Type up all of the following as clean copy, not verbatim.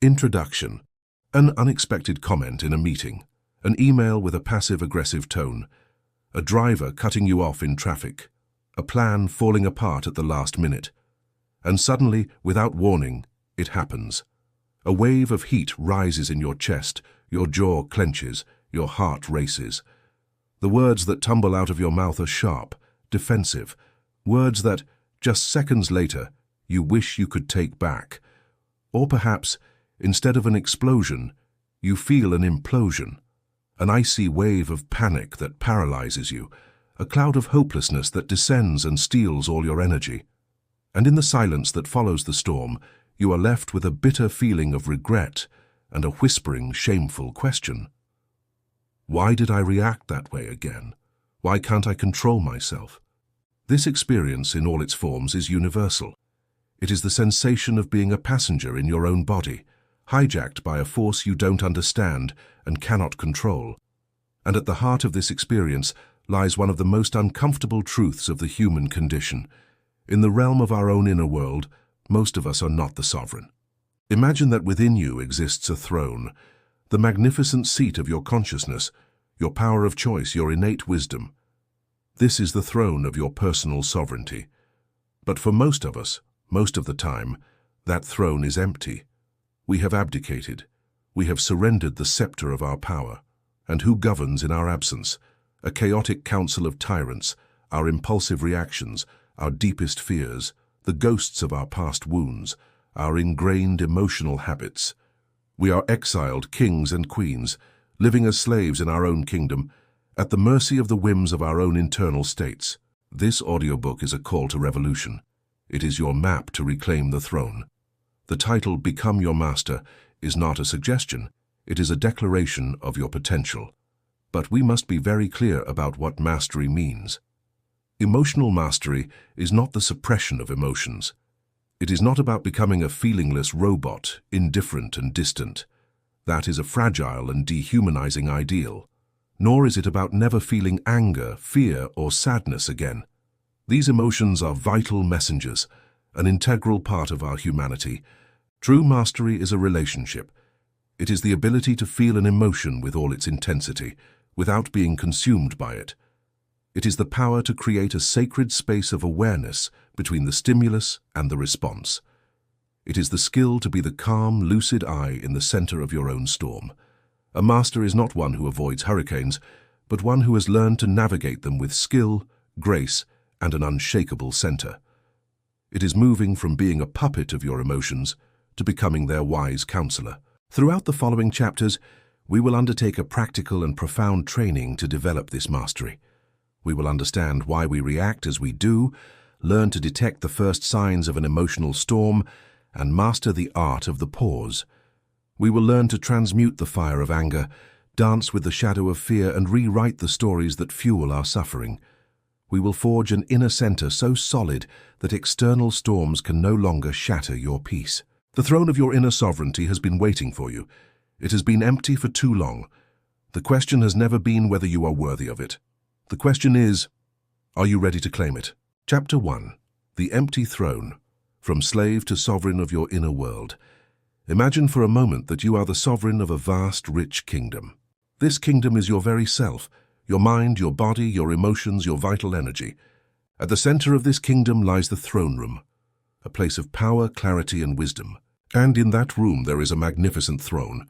Introduction. An unexpected comment in a meeting. An email with a passive-aggressive tone. A driver cutting you off in traffic. A plan falling apart at the last minute. And suddenly, without warning, it happens. A wave of heat rises in your chest, your jaw clenches, your heart races. The words that tumble out of your mouth are sharp, defensive, words that, just seconds later, you wish you could take back. Or perhaps, instead of an explosion, you feel an implosion, an icy wave of panic that paralyzes you, a cloud of hopelessness that descends and steals all your energy. And in the silence that follows the storm, you are left with a bitter feeling of regret and a whispering, shameful question. Why did I react that way again? Why can't I control myself? This experience in all its forms is universal. It is the sensation of being a passenger in your own body, hijacked by a force you don't understand and cannot control. And at the heart of this experience lies one of the most uncomfortable truths of the human condition. In the realm of our own inner world, most of us are not the sovereign. Imagine that within you exists a throne, the magnificent seat of your consciousness, your power of choice, your innate wisdom. This is the throne of your personal sovereignty. But for most of us, most of the time, that throne is empty. We have abdicated. We have surrendered the scepter of our power. And who governs in our absence? A chaotic council of tyrants, our impulsive reactions, our deepest fears, the ghosts of our past wounds, our ingrained emotional habits. We are exiled kings and queens, living as slaves in our own kingdom, at the mercy of the whims of our own internal states. This audiobook is a call to revolution. It is your map to reclaim the throne. The title, Become Your Master, is not a suggestion. It is a declaration of your potential. But we must be very clear about what mastery means. Emotional mastery is not the suppression of emotions. It is not about becoming a feelingless robot, indifferent and distant. That is a fragile and dehumanizing ideal. Nor is it about never feeling anger, fear, or sadness again. These emotions are vital messengers, an integral part of our humanity. True mastery is a relationship. It is the ability to feel an emotion with all its intensity, without being consumed by it. It is the power to create a sacred space of awareness between the stimulus and the response. It is the skill to be the calm, lucid eye in the center of your own storm. A master is not one who avoids hurricanes, but one who has learned to navigate them with skill, grace, and an unshakable center. It is moving from being a puppet of your emotions to becoming their wise counselor. Throughout the following chapters, we will undertake a practical and profound training to develop this mastery. We will understand why we react as we do, learn to detect the first signs of an emotional storm, and master the art of the pause. We will learn to transmute the fire of anger, dance with the shadow of fear, and rewrite the stories that fuel our suffering. We will forge an inner center so solid that external storms can no longer shatter your peace. The throne of your inner sovereignty has been waiting for you. It has been empty for too long. The question has never been whether you are worthy of it. The question is, are you ready to claim it? Chapter 1. The Empty Throne. From Slave to Sovereign of Your Inner World. Imagine for a moment that you are the sovereign of a vast, rich kingdom. This kingdom is your very self, your mind, your body, your emotions, your vital energy. At the center of this kingdom lies the throne room, a place of power, clarity, and wisdom. And in that room there is a magnificent throne.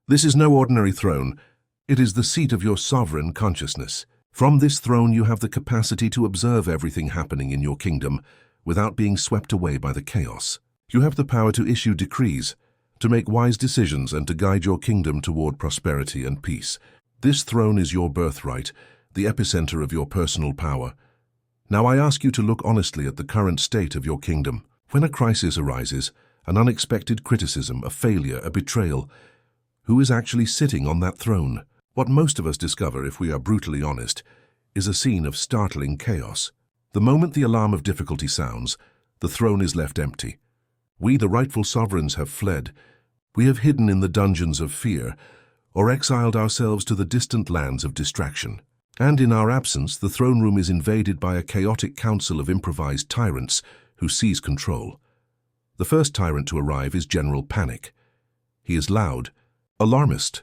This is no ordinary throne. It is the seat of your sovereign consciousness. From this throne you have the capacity to observe everything happening in your kingdom without being swept away by the chaos. You have the power to issue decrees, to make wise decisions, and to guide your kingdom toward prosperity and peace. This throne is your birthright, the epicenter of your personal power. Now I ask you to look honestly at the current state of your kingdom. When a crisis arises, an unexpected criticism, a failure, a betrayal, who is actually sitting on that throne? What most of us discover, if we are brutally honest, is a scene of startling chaos. The moment the alarm of difficulty sounds, the throne is left empty. We, the rightful sovereigns, have fled. We have hidden in the dungeons of fear, or exiled ourselves to the distant lands of distraction. And in our absence, the throne room is invaded by a chaotic council of improvised tyrants who seize control. The first tyrant to arrive is General Panic. He is loud, alarmist,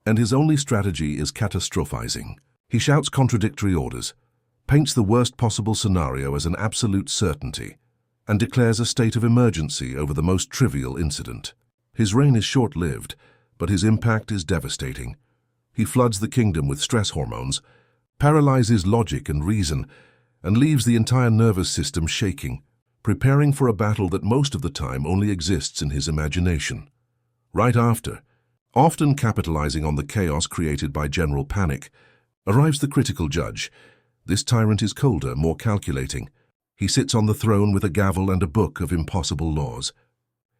and his only strategy is catastrophizing. He shouts contradictory orders, paints the worst possible scenario as an absolute certainty, and declares a state of emergency over the most trivial incident. His reign is short-lived, but his impact is devastating. He floods the kingdom with stress hormones, paralyzes logic and reason, and leaves the entire nervous system shaking, preparing for a battle that most of the time only exists in his imagination. Right after, often capitalizing on the chaos created by general panic, arrives the critical judge. This tyrant is colder, more calculating. He sits on the throne with a gavel and a book of impossible laws.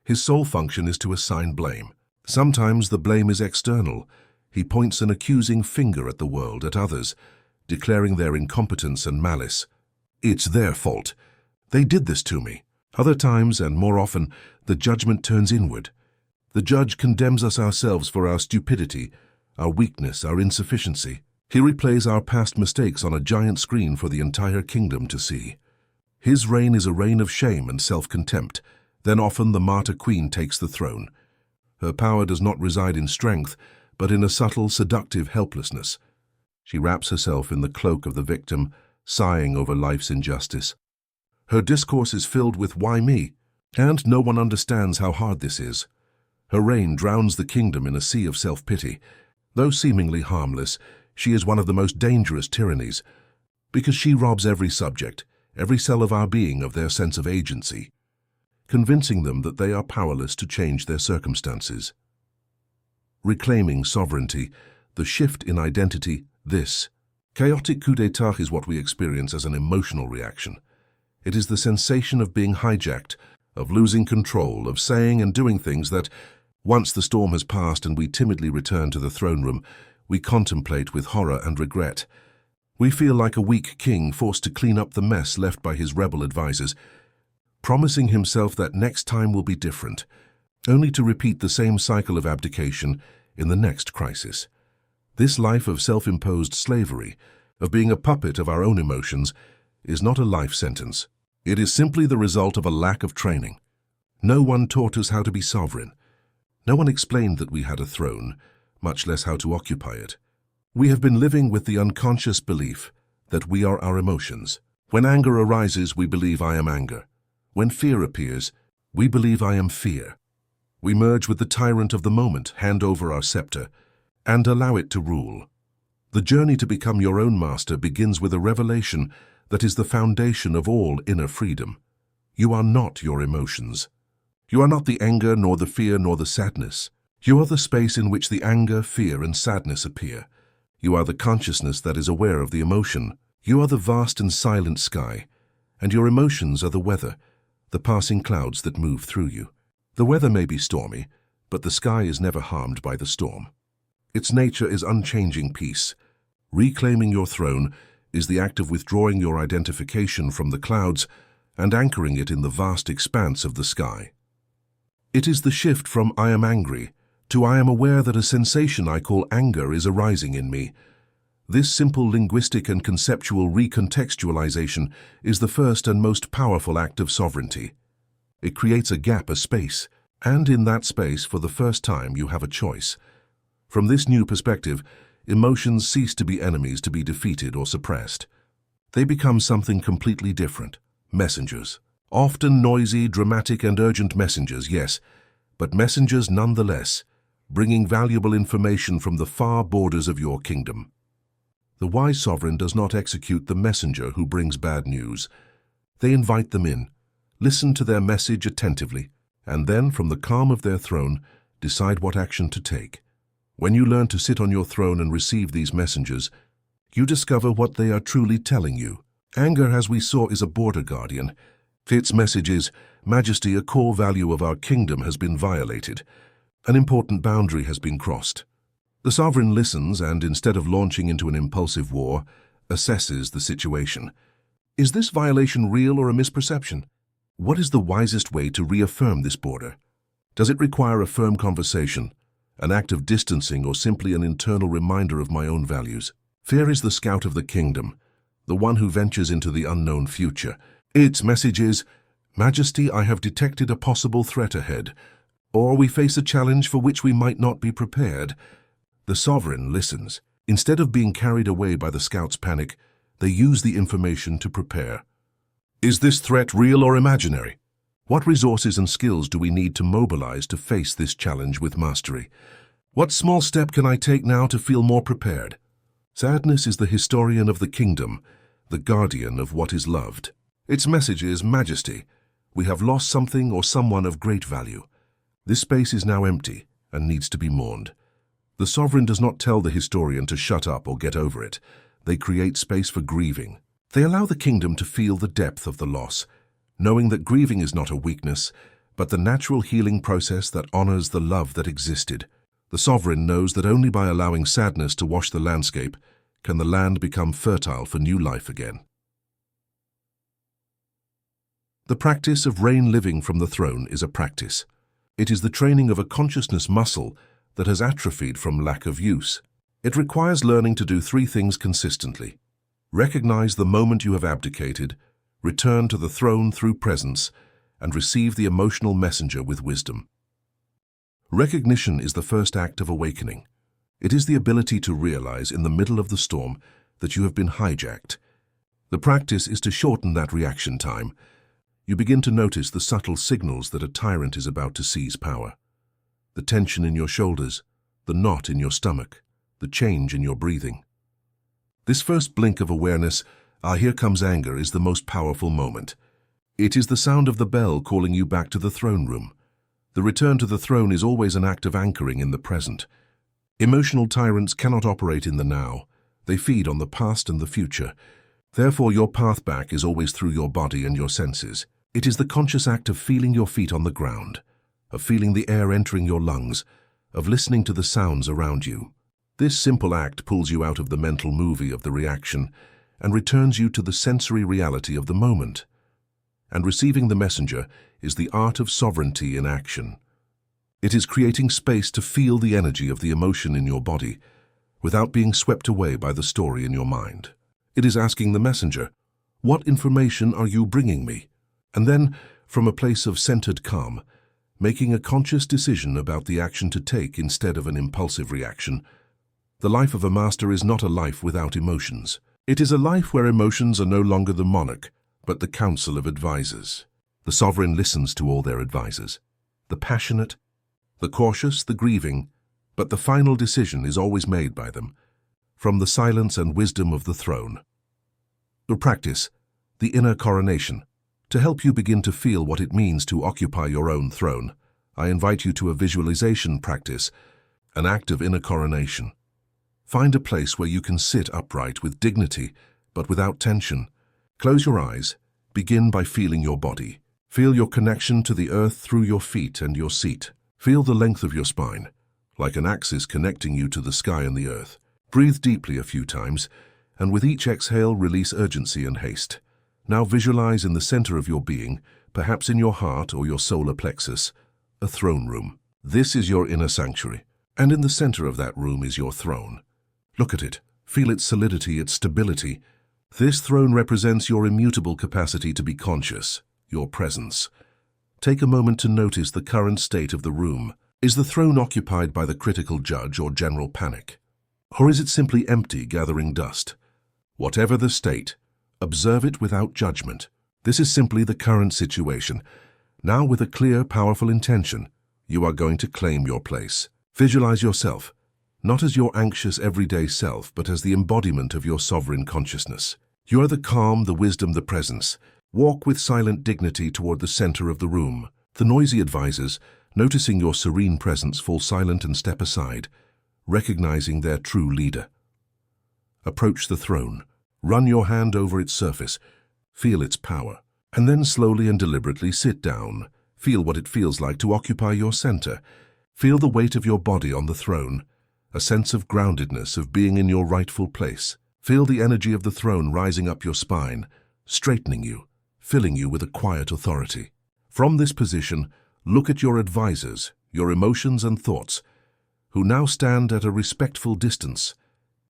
His sole function is to assign blame. Sometimes the blame is external. He points an accusing finger at the world, at others, declaring their incompetence and malice. It's their fault. They did this to me. Other times, and more often, the judgment turns inward. The judge condemns us ourselves for our stupidity, our weakness, our insufficiency. He replays our past mistakes on a giant screen for the entire kingdom to see. His reign is a reign of shame and self-contempt. Then often the martyr queen takes the throne. Her power does not reside in strength, but in a subtle, seductive helplessness. She wraps herself in the cloak of the victim, sighing over life's injustice. Her discourse is filled with "why me?" and no one understands how hard this is. Her reign drowns the kingdom in a sea of self-pity. Though seemingly harmless, she is one of the most dangerous tyrannies, because she robs every subject, every cell of our being of their sense of agency, convincing them that they are powerless to change their circumstances. Reclaiming sovereignty, the shift in identity, this chaotic coup d'état is what we experience as an emotional reaction. It is the sensation of being hijacked, of losing control, of saying and doing things that, once the storm has passed and we timidly return to the throne room, we contemplate with horror and regret. We feel like a weak king forced to clean up the mess left by his rebel advisors, promising himself that next time will be different, only to repeat the same cycle of abdication in the next crisis. This life of self-imposed slavery, of being a puppet of our own emotions, is not a life sentence. It is simply the result of a lack of training. No one taught us how to be sovereign. No one explained that we had a throne, much less how to occupy it. We have been living with the unconscious belief that we are our emotions. When anger arises, we believe I am anger. When fear appears, we believe I am fear. We merge with the tyrant of the moment, hand over our scepter, and allow it to rule. The journey to become your own master begins with a revelation that is the foundation of all inner freedom. You are not your emotions. You are not the anger, nor the fear, nor the sadness. You are the space in which the anger, fear, and sadness appear. You are the consciousness that is aware of the emotion. You are the vast and silent sky, and your emotions are the weather, the passing clouds that move through you. The weather may be stormy, but the sky is never harmed by the storm. Its nature is unchanging peace. Reclaiming your throne is the act of withdrawing your identification from the clouds and anchoring it in the vast expanse of the sky. It is the shift from "I am angry" to "I am aware that a sensation I call anger is arising in me." This simple linguistic and conceptual recontextualization is the first and most powerful act of sovereignty. It creates a gap, a space, and in that space, for the first time, you have a choice. From this new perspective, emotions cease to be enemies to be defeated or suppressed. They become something completely different. Messengers. Often noisy, dramatic, and urgent messengers, yes, but messengers nonetheless, bringing valuable information from the far borders of your kingdom. The wise sovereign does not execute the messenger who brings bad news. They invite them in, listen to their message attentively, and then, from the calm of their throne, decide what action to take. When you learn to sit on your throne and receive these messengers, you discover what they are truly telling you. Anger, as we saw, is a border guardian. Its message is, "Majesty, a core value of our kingdom has been violated. An important boundary has been crossed." The sovereign listens and, instead of launching into an impulsive war, assesses the situation. Is this violation real or a misperception? What is the wisest way to reaffirm this border? Does it require a firm conversation, an act of distancing, or simply an internal reminder of my own values? Fear is the scout of the kingdom, the one who ventures into the unknown future. Its message is, "Majesty, I have detected a possible threat ahead," or we face a challenge for which we might not be prepared. The sovereign listens. Instead of being carried away by the scout's panic, they use the information to prepare. Is this threat real or imaginary? What resources and skills do we need to mobilize to face this challenge with mastery? What small step can I take now to feel more prepared? Sadness is the historian of the kingdom, the guardian of what is loved. Its message is majesty. We have lost something or someone of great value. This space is now empty and needs to be mourned. The sovereign does not tell the historian to shut up or get over it. They create space for grieving. They allow the kingdom to feel the depth of the loss, knowing that grieving is not a weakness, but the natural healing process that honors the love that existed. The sovereign knows that only by allowing sadness to wash the landscape can the land become fertile for new life again. The practice of reign living from the throne is a practice. It is the training of a consciousness muscle that has atrophied from lack of use. It requires learning to do three things consistently. Recognize the moment you have abdicated, return to the throne through presence, and receive the emotional messenger with wisdom. Recognition is the first act of awakening. It is the ability to realize in the middle of the storm that you have been hijacked. The practice is to shorten that reaction time. You begin to notice the subtle signals that a tyrant is about to seize power. The tension in your shoulders, the knot in your stomach, the change in your breathing. This first blink of awareness, here comes anger, is the most powerful moment. It is the sound of the bell calling you back to the throne room. The return to the throne is always an act of anchoring in the present. Emotional tyrants cannot operate in the now. They feed on the past and the future. Therefore, your path back is always through your body and your senses. It is the conscious act of feeling your feet on the ground, of feeling the air entering your lungs, of listening to the sounds around you. This simple act pulls you out of the mental movie of the reaction and returns you to the sensory reality of the moment. And receiving the messenger is the art of sovereignty in action. It is creating space to feel the energy of the emotion in your body without being swept away by the story in your mind. It is asking the messenger, "What information are you bringing me?" And then, from a place of centered calm, making a conscious decision about the action to take instead of an impulsive reaction. The life of a master is not a life without emotions. It is a life where emotions are no longer the monarch, but the council of advisors. The sovereign listens to all their advisors, the passionate, the cautious, the grieving, but the final decision is always made by them, from the silence and wisdom of the throne. The practice, the inner coronation. To help you begin to feel what it means to occupy your own throne, I invite you to a visualization practice, an act of inner coronation. Find a place where you can sit upright with dignity, but without tension. Close your eyes. Begin by feeling your body. Feel your connection to the earth through your feet and your seat. Feel the length of your spine, like an axis connecting you to the sky and the earth. Breathe deeply a few times, and with each exhale, release urgency and haste. Now visualize in the center of your being, perhaps in your heart or your solar plexus, a throne room. This is your inner sanctuary, and in the center of that room is your throne. Look at it. Feel its solidity, its stability. This throne represents your immutable capacity to be conscious, your presence. Take a moment to notice the current state of the room. Is the throne occupied by the critical judge or general panic? Or is it simply empty, gathering dust? Whatever the state, observe it without judgment. This is simply the current situation. Now, with a clear, powerful intention, you are going to claim your place. Visualize yourself, not as your anxious everyday self, but as the embodiment of your sovereign consciousness. You are the calm, the wisdom, the presence. Walk with silent dignity toward the center of the room. The noisy advisors, noticing your serene presence, fall silent and step aside, recognizing their true leader. Approach the throne. Run your hand over its surface. Feel its power. And then slowly and deliberately sit down. Feel what it feels like to occupy your center. Feel the weight of your body on the throne, a sense of groundedness, of being in your rightful place. Feel the energy of the throne rising up your spine, straightening you, filling you with a quiet authority. From this position, look at your advisors, your emotions and thoughts, who now stand at a respectful distance.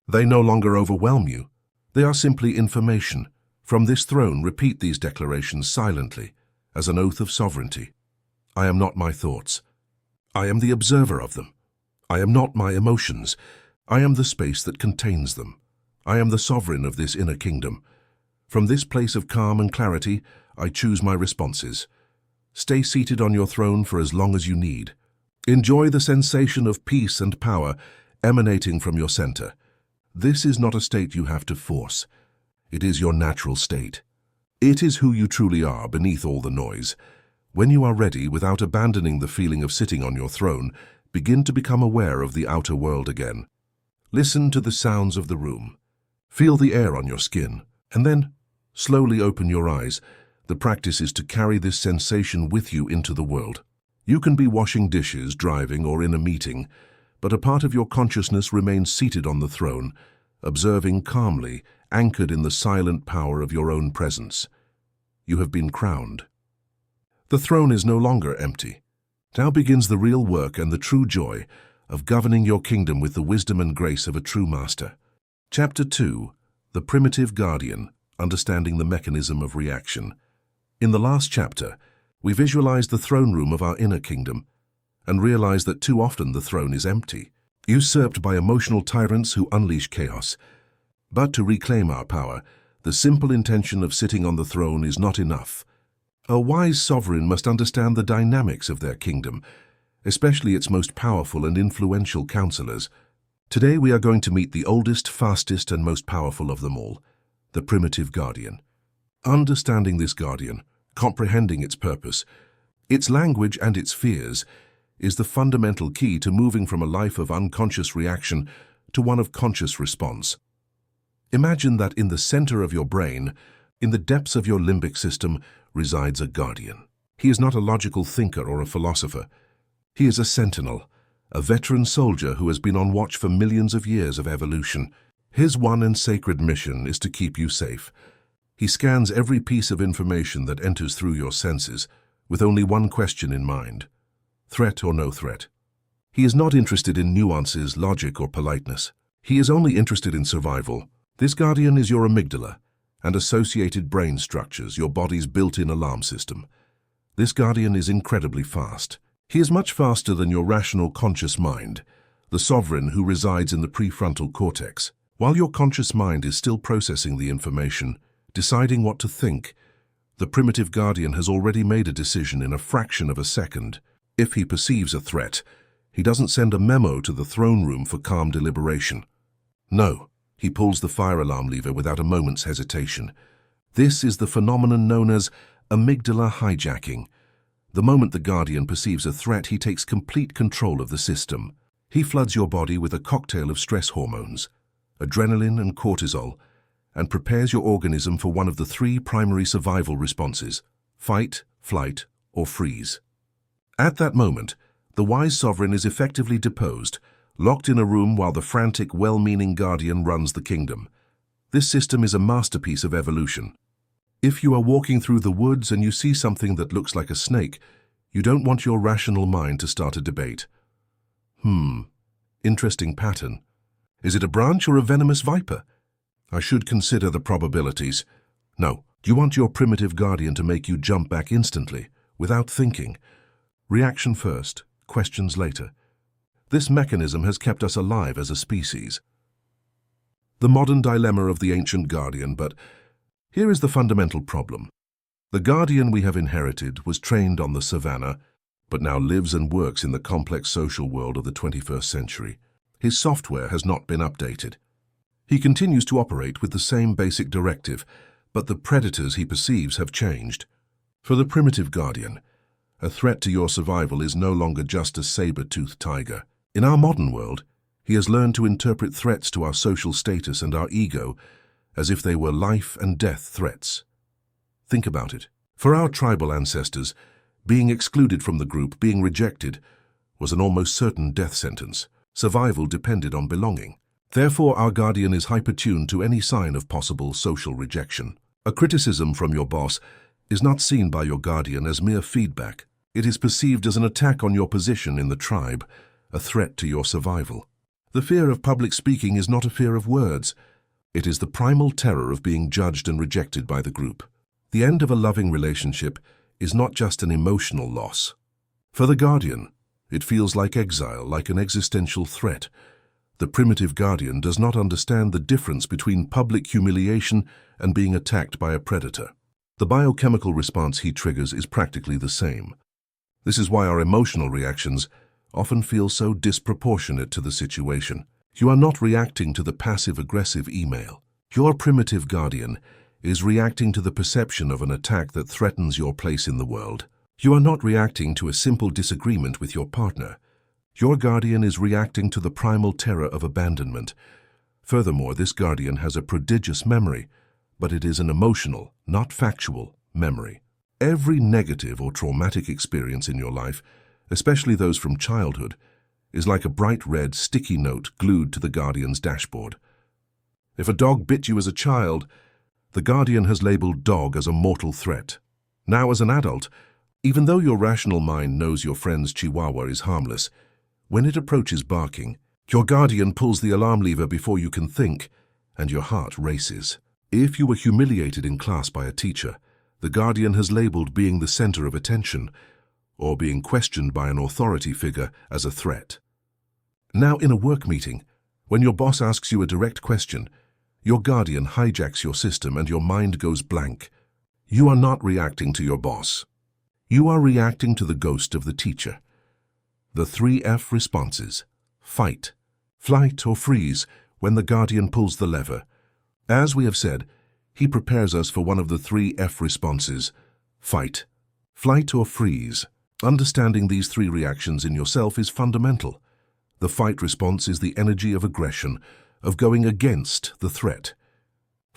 They no longer overwhelm you. They are simply information. From this throne, repeat these declarations silently, as an oath of sovereignty. I am not my thoughts. I am the observer of them. I am not my emotions. I am the space that contains them. I am the sovereign of this inner kingdom. From this place of calm and clarity, I choose my responses. Stay seated on your throne for as long as you need. Enjoy the sensation of peace and power emanating from your center. This is not a state you have to force. It is your natural state. It is who you truly are beneath all the noise. When you are ready, without abandoning the feeling of sitting on your throne, begin to become aware of the outer world again. Listen to the sounds of the room. Feel the air on your skin, and then slowly open your eyes. The practice is to carry this sensation with you into the world. You can be washing dishes, driving, or in a meeting, but a part of your consciousness remains seated on the throne, observing calmly, anchored in the silent power of your own presence. You have been crowned. The throne is no longer empty. Now begins the real work and the true joy of governing your kingdom with the wisdom and grace of a true master. Chapter 2. The Primitive Guardian, Understanding the Mechanism of Reaction. In the last chapter, we visualized the throne room of our inner kingdom and realized that too often the throne is empty, usurped by emotional tyrants who unleash chaos. But to reclaim our power, the simple intention of sitting on the throne is not enough. A wise sovereign must understand the dynamics of their kingdom, especially its most powerful and influential counselors. Today we are going to meet the oldest, fastest, and most powerful of them all, the Primitive Guardian. Understanding this guardian, comprehending its purpose, its language and its fears, is the fundamental key to moving from a life of unconscious reaction to one of conscious response. Imagine that in the center of your brain, in the depths of your limbic system, resides a guardian. He is not a logical thinker or a philosopher. He is a sentinel, a veteran soldier who has been on watch for millions of years of evolution. His one and sacred mission is to keep you safe. He scans every piece of information that enters through your senses, with only one question in mind: threat or no threat. He is not interested in nuances, logic, or politeness. He is only interested in survival. This guardian is your amygdala and associated brain structures, your body's built-in alarm system. This guardian is incredibly fast. He is much faster than your rational conscious mind, the sovereign who resides in the prefrontal cortex. While your conscious mind is still processing the information, deciding what to think, the primitive guardian has already made a decision in a fraction of a second. If he perceives a threat, he doesn't send a memo to the throne room for calm deliberation. No, he pulls the fire alarm lever without a moment's hesitation. This is the phenomenon known as amygdala hijacking. The moment the guardian perceives a threat, he takes complete control of the system. He floods your body with a cocktail of stress hormones, adrenaline and cortisol, and prepares your organism for one of the three primary survival responses: fight, flight, or freeze. At that moment, the wise sovereign is effectively deposed, locked in a room while the frantic, well-meaning guardian runs the kingdom. This system is a masterpiece of evolution. If you are walking through the woods and you see something that looks like a snake, you don't want your rational mind to start a debate. Interesting pattern. Is it a branch or a venomous viper? I should consider the probabilities. No, you want your primitive guardian to make you jump back instantly, without thinking. Reaction first, questions later. This mechanism has kept us alive as a species. The modern dilemma of the ancient guardian, but here is the fundamental problem. The guardian we have inherited was trained on the savannah, but now lives and works in the complex social world of the 21st century. His software has not been updated. He continues to operate with the same basic directive, but the predators he perceives have changed. For the primitive guardian, a threat to your survival is no longer just a saber-toothed tiger. In our modern world, he has learned to interpret threats to our social status and our ego as if they were life and death threats. Think about it. For our tribal ancestors, being excluded from the group, being rejected, was an almost certain death sentence. Survival depended on belonging. Therefore, our guardian is hyper-tuned to any sign of possible social rejection. A criticism from your boss is not seen by your guardian as mere feedback. It is perceived as an attack on your position in the tribe, a threat to your survival. The fear of public speaking is not a fear of words. It is the primal terror of being judged and rejected by the group. The end of a loving relationship is not just an emotional loss. For the guardian, It feels like exile, like an existential threat. The primitive guardian does not understand the difference between public humiliation and being attacked by a predator. The biochemical response he triggers is practically the same. This is why our emotional reactions often feel so disproportionate to the situation. You are not reacting to the passive-aggressive email. Your primitive guardian is reacting to the perception of an attack that threatens your place in the world. You are not reacting to a simple disagreement with your partner. Your guardian is reacting to the primal terror of abandonment. Furthermore, this guardian has a prodigious memory, but it is an emotional, not factual, memory. Every negative or traumatic experience in your life, especially those from childhood, is like a bright red sticky note glued to the guardian's dashboard. If a dog bit you as a child, the guardian has labeled dog as a mortal threat. Now, as an adult, even though your rational mind knows your friend's chihuahua is harmless, when it approaches barking, your guardian pulls the alarm lever before you can think, and your heart races. If you were humiliated in class by a teacher, the guardian has labeled being the center of attention or being questioned by an authority figure as a threat. Now, in a work meeting, when your boss asks you a direct question, your guardian hijacks your system and your mind goes blank. You are not reacting to your boss. You are reacting to the ghost of the teacher. The 3F responses: fight, flight, or freeze when the guardian pulls the lever. As we have said, he prepares us for one of the 3F responses: fight, flight, or freeze. Understanding these three reactions in yourself is fundamental. The fight response is the energy of aggression, of going against the threat.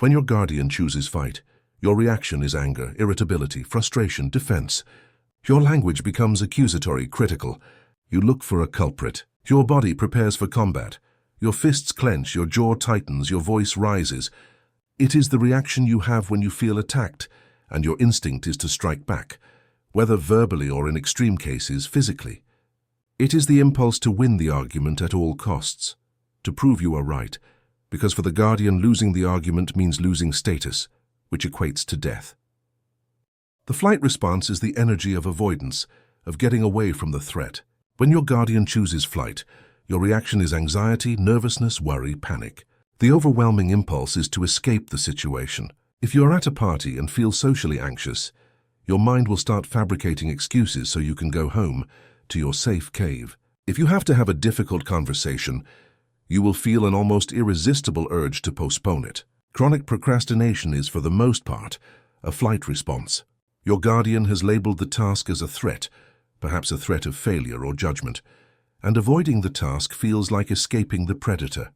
When your guardian chooses fight, your reaction is anger, irritability, frustration, defense. Your language becomes accusatory, critical. You look for a culprit. Your body prepares for combat. Your fists clench, your jaw tightens, your voice rises. It is the reaction you have when you feel attacked, and your instinct is to strike back, whether verbally or in extreme cases, physically. It is the impulse to win the argument at all costs, to prove you are right, because for the guardian, losing the argument means losing status, which equates to death. The flight response is the energy of avoidance, of getting away from the threat. When your guardian chooses flight, your reaction is anxiety, nervousness, worry, panic. The overwhelming impulse is to escape the situation. If you are at a party and feel socially anxious, your mind will start fabricating excuses so you can go home, to your safe cave. If you have to have a difficult conversation, you will feel an almost irresistible urge to postpone it. Chronic procrastination is, for the most part, a flight response. Your guardian has labeled the task as a threat, perhaps a threat of failure or judgment, and avoiding the task feels like escaping the predator.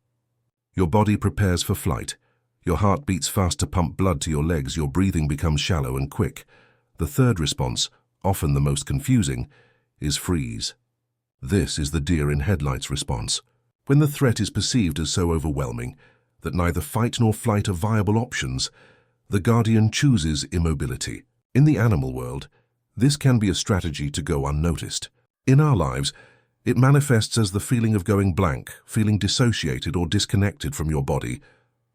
Your body prepares for flight. Your heart beats fast to pump blood to your legs, your breathing becomes shallow and quick. The third response, often the most confusing, is freeze. This is the deer in headlights response. When the threat is perceived as so overwhelming that neither fight nor flight are viable options, the guardian chooses immobility. In the animal world, this can be a strategy to go unnoticed. In our lives, it manifests as the feeling of going blank, feeling dissociated or disconnected from your body,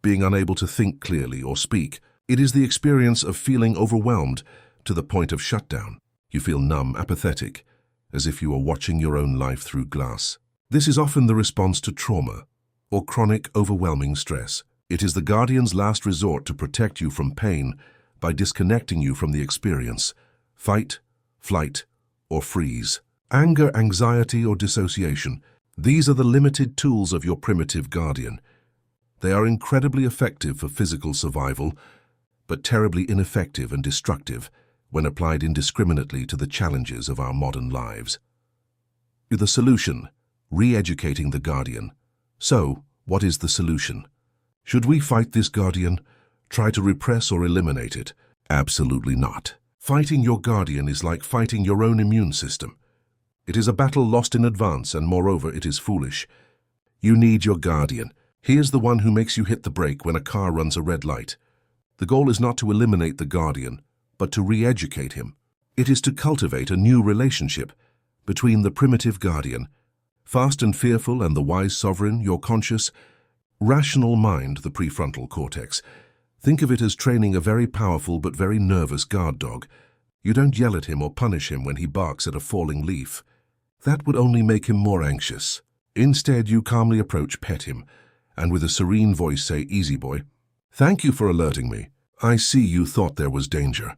being unable to think clearly or speak. It is the experience of feeling overwhelmed to the point of shutdown. You feel numb, apathetic, as if you are watching your own life through glass. This is often the response to trauma or chronic, overwhelming stress. It is the guardian's last resort to protect you from pain by disconnecting you from the experience. Fight, flight, or freeze. Anger, anxiety, or dissociation. These are the limited tools of your primitive guardian. They are incredibly effective for physical survival, but terribly ineffective and destructive when applied indiscriminately to the challenges of our modern lives. The solution: re-educating the guardian. So, what is the solution? Should we fight this guardian? Try to repress or eliminate it? Absolutely not. Fighting your guardian is like fighting your own immune system. It is a battle lost in advance, and moreover, it is foolish. You need your guardian. He is the one who makes you hit the brake when a car runs a red light. The goal is not to eliminate the guardian, but to re-educate him. It is to cultivate a new relationship between the primitive guardian, fast and fearful, and the wise sovereign, your conscious, rational mind, the prefrontal cortex. Think of it as training a very powerful but very nervous guard dog. You don't yell at him or punish him when he barks at a falling leaf. That would only make him more anxious. Instead, you calmly approach, pet him, and with a serene voice say, "Easy, boy. Thank you for alerting me. I see you thought there was danger.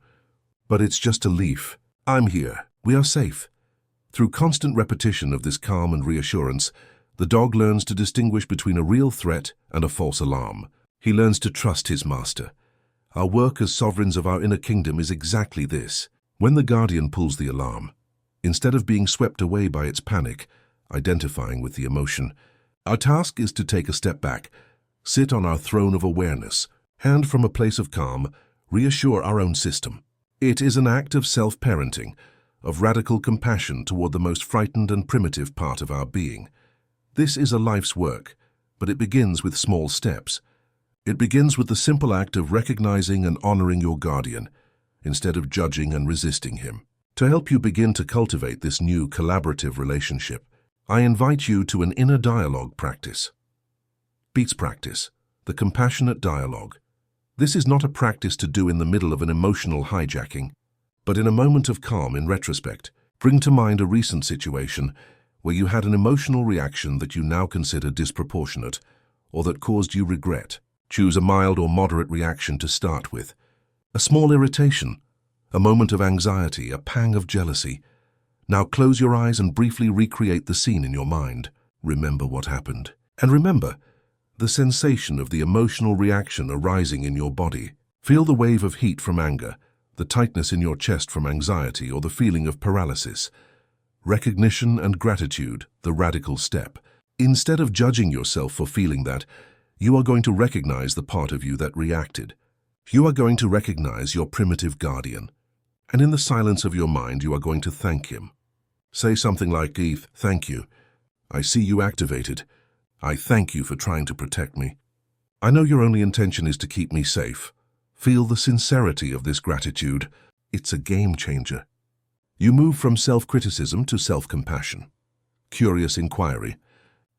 But it's just a leaf. I'm here. We are safe." Through constant repetition of this calm and reassurance, the dog learns to distinguish between a real threat and a false alarm. He learns to trust his master. Our work as sovereigns of our inner kingdom is exactly this. When the guardian pulls the alarm, instead of being swept away by its panic, identifying with the emotion, our task is to take a step back, sit on our throne of awareness, and from a place of calm, reassure our own system. It is an act of self-parenting, of radical compassion toward the most frightened and primitive part of our being. This is a life's work, but it begins with small steps. It begins with the simple act of recognizing and honoring your guardian, instead of judging and resisting him. To help you begin to cultivate this new collaborative relationship, I invite you to an inner dialogue practice. Beats practice, the compassionate dialogue. This is not a practice to do in the middle of an emotional hijacking, but in a moment of calm in retrospect, bring to mind a recent situation where you had an emotional reaction that you now consider disproportionate or that caused you regret. Choose a mild or moderate reaction to start with. A small irritation, a moment of anxiety, a pang of jealousy. Now close your eyes and briefly recreate the scene in your mind. Remember what happened. And remember the sensation of the emotional reaction arising in your body. Feel the wave of heat from anger, the tightness in your chest from anxiety, or the feeling of paralysis. Recognition and gratitude, the radical step. Instead of judging yourself for feeling that, you are going to recognize the part of you that reacted. You are going to recognize your primitive guardian. And in the silence of your mind, you are going to thank him. Say something like, "Eth, thank you. I see you activated. I thank you for trying to protect me. I know your only intention is to keep me safe." Feel the sincerity of this gratitude. It's a game changer. You move from self-criticism to self-compassion. Curious inquiry.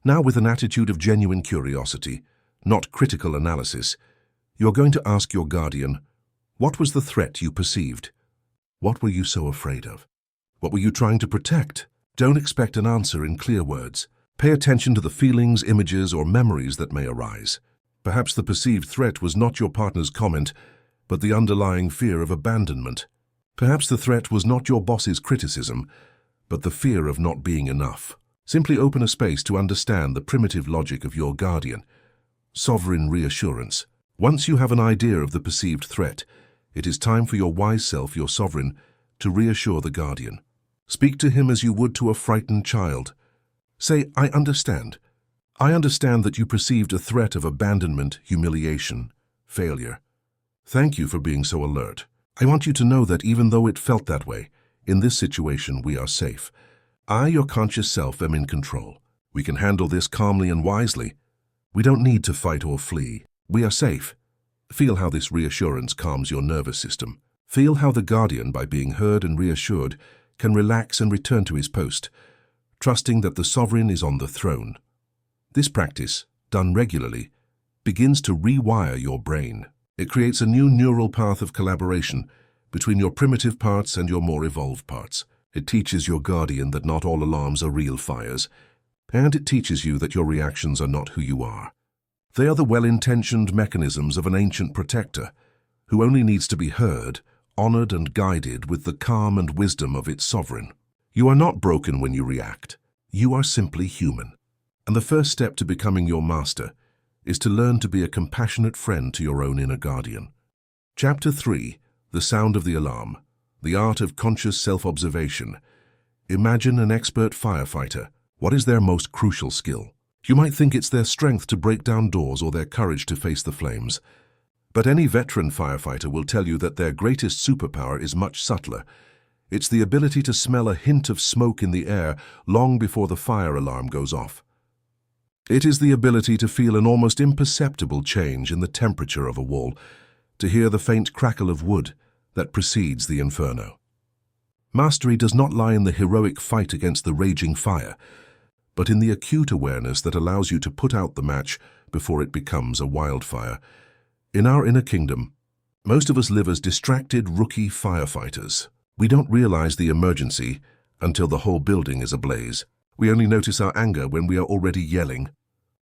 Now with an attitude of genuine curiosity, not critical analysis, you're going to ask your guardian, what was the threat you perceived? What were you so afraid of? What were you trying to protect? Don't expect an answer in clear words. Pay attention to the feelings, images, or memories that may arise. Perhaps the perceived threat was not your partner's comment, but the underlying fear of abandonment. Perhaps the threat was not your boss's criticism, but the fear of not being enough. Simply open a space to understand the primitive logic of your guardian. Sovereign reassurance. Once you have an idea of the perceived threat, it is time for your wise self, your sovereign, to reassure the guardian. Speak to him as you would to a frightened child. Say, "I understand. I understand that you perceived a threat of abandonment, humiliation, failure. Thank you for being so alert. I want you to know that even though it felt that way, in this situation we are safe. I, your conscious self, am in control. We can handle this calmly and wisely. We don't need to fight or flee. We are safe." Feel how this reassurance calms your nervous system. Feel how the guardian, by being heard and reassured, can relax and return to his post, trusting that the sovereign is on the throne. This practice, done regularly, begins to rewire your brain. It creates a new neural path of collaboration between your primitive parts and your more evolved parts. It teaches your guardian that not all alarms are real fires, and it teaches you that your reactions are not who you are. They are the well-intentioned mechanisms of an ancient protector who only needs to be heard, honored, and guided with the calm and wisdom of its sovereign. You are not broken when you react. You are simply human. And the first step to becoming your master is to learn to be a compassionate friend to your own inner guardian. Chapter 3. The Sound of the Alarm. The Art of Conscious Self-Observation. Imagine an expert firefighter. What is their most crucial skill? You might think it's their strength to break down doors or their courage to face the flames. But any veteran firefighter will tell you that their greatest superpower is much subtler. It's the ability to smell a hint of smoke in the air long before the fire alarm goes off. It is the ability to feel an almost imperceptible change in the temperature of a wall, to hear the faint crackle of wood that precedes the inferno. Mastery does not lie in the heroic fight against the raging fire, but in the acute awareness that allows you to put out the match before it becomes a wildfire. In our inner kingdom, most of us live as distracted rookie firefighters. We don't realize the emergency until the whole building is ablaze. We only notice our anger when we are already yelling.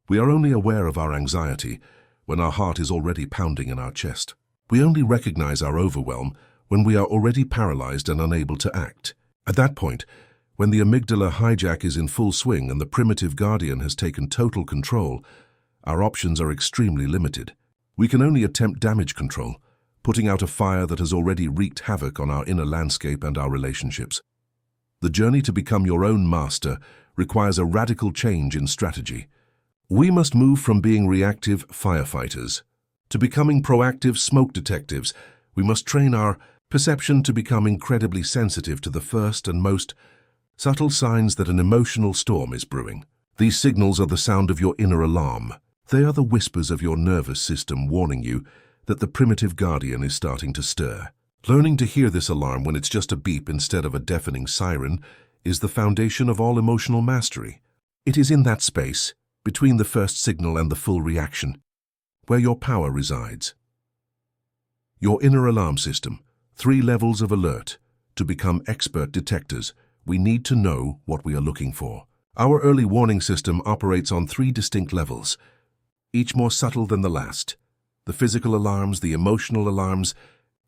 We are only aware of our anxiety when our heart is already pounding in our chest. We only recognize our overwhelm when we are already paralyzed and unable to act. At that point, when the amygdala hijack is in full swing and the primitive guardian has taken total control, our options are extremely limited. We can only attempt damage control, putting out a fire that has already wreaked havoc on our inner landscape and our relationships. The journey to become your own master requires a radical change in strategy. We must move from being reactive firefighters to becoming proactive smoke detectives. We must train our perception to become incredibly sensitive to the first and most subtle signs that an emotional storm is brewing. These signals are the sound of your inner alarm. They are the whispers of your nervous system warning you that the primitive guardian is starting to stir. Learning to hear this alarm when it's just a beep instead of a deafening siren is the foundation of all emotional mastery. It is in that space, between the first signal and the full reaction, where your power resides. Your inner alarm system, 3 levels of alert. To become expert detectors, we need to know what we are looking for. Our early warning system operates on 3 distinct levels, each more subtle than the last. The physical alarms, the emotional alarms,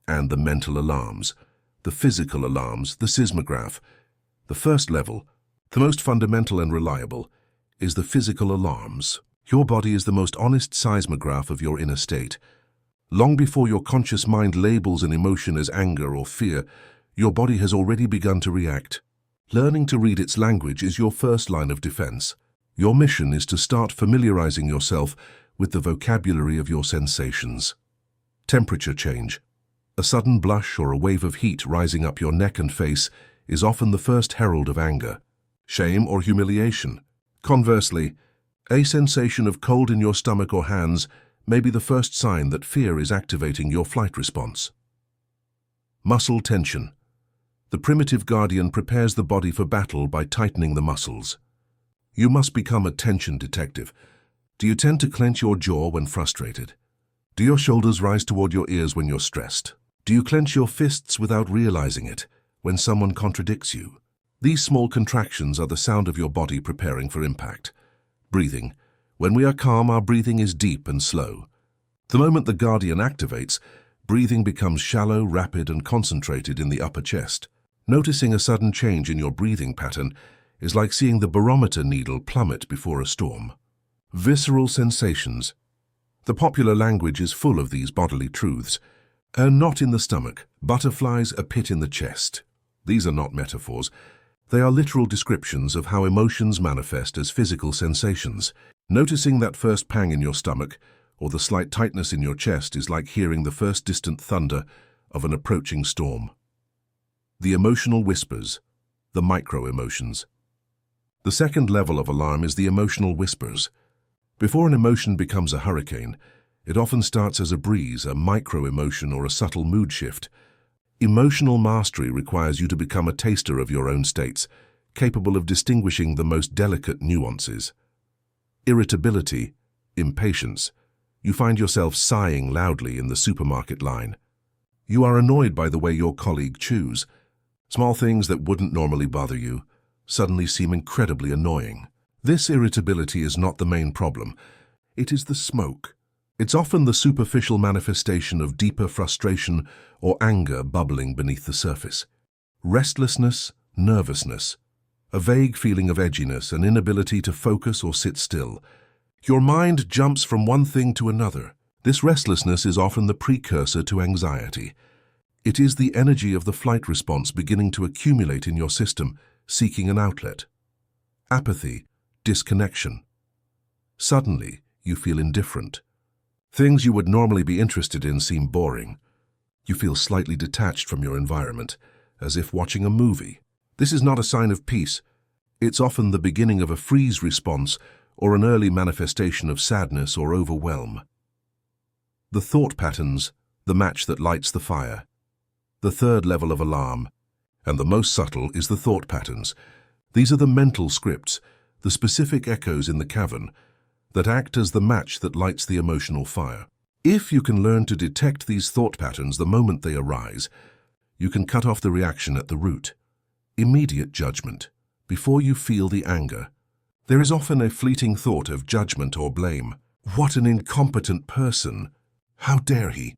and the mental alarms. The physical alarms, the seismograph. The first level, the most fundamental and reliable, is the physical alarms. Your body is the most honest seismograph of your inner state. Long before your conscious mind labels an emotion as anger or fear, your body has already begun to react. Learning to read its language is your first line of defense. Your mission is to start familiarizing yourself with the vocabulary of your sensations. Temperature change. A sudden blush or a wave of heat rising up your neck and face is often the first herald of anger, shame, or humiliation. Conversely, a sensation of cold in your stomach or hands may be the first sign that fear is activating your flight response. Muscle tension. The primitive guardian prepares the body for battle by tightening the muscles. You must become a tension detective. Do you tend to clench your jaw when frustrated? Do your shoulders rise toward your ears when you're stressed? Do you clench your fists without realizing it when someone contradicts you? These small contractions are the sound of your body preparing for impact. Breathing. When we are calm, our breathing is deep and slow. The moment the guardian activates, breathing becomes shallow, rapid, and concentrated in the upper chest. Noticing a sudden change in your breathing pattern is like seeing the barometer needle plummet before a storm. Visceral sensations. The popular language is full of these bodily truths. A knot in the stomach, butterflies, a pit in the chest. These are not metaphors. They are literal descriptions of how emotions manifest as physical sensations. Noticing that first pang in your stomach or the slight tightness in your chest is like hearing the first distant thunder of an approaching storm. The emotional whispers, the micro-emotions. The second level of alarm is the emotional whispers. Before an emotion becomes a hurricane, it often starts as a breeze, a micro-emotion, or a subtle mood shift. Emotional mastery requires you to become a taster of your own states, capable of distinguishing the most delicate nuances. Irritability, impatience. You find yourself sighing loudly in the supermarket line. You are annoyed by the way your colleague chews. Small things that wouldn't normally bother you suddenly seem incredibly annoying. This irritability is not the main problem. It is the smoke. It's often the superficial manifestation of deeper frustration or anger bubbling beneath the surface. Restlessness, nervousness, a vague feeling of edginess, an inability to focus or sit still. Your mind jumps from one thing to another. This restlessness is often the precursor to anxiety. It is the energy of the flight response beginning to accumulate in your system, seeking an outlet. Apathy, disconnection. Suddenly, you feel indifferent. Things you would normally be interested in seem boring. You feel slightly detached from your environment, as if watching a movie. This is not a sign of peace. It's often the beginning of a freeze response or an early manifestation of sadness or overwhelm. The thought patterns, the match that lights the fire. The third level of alarm, and the most subtle, is the thought patterns. These are the mental scripts, the specific echoes in the cavern, that act as the match that lights the emotional fire. If you can learn to detect these thought patterns the moment they arise, you can cut off the reaction at the root. Immediate judgment. Before you feel the anger, there is often a fleeting thought of judgment or blame. What an incompetent person! How dare he?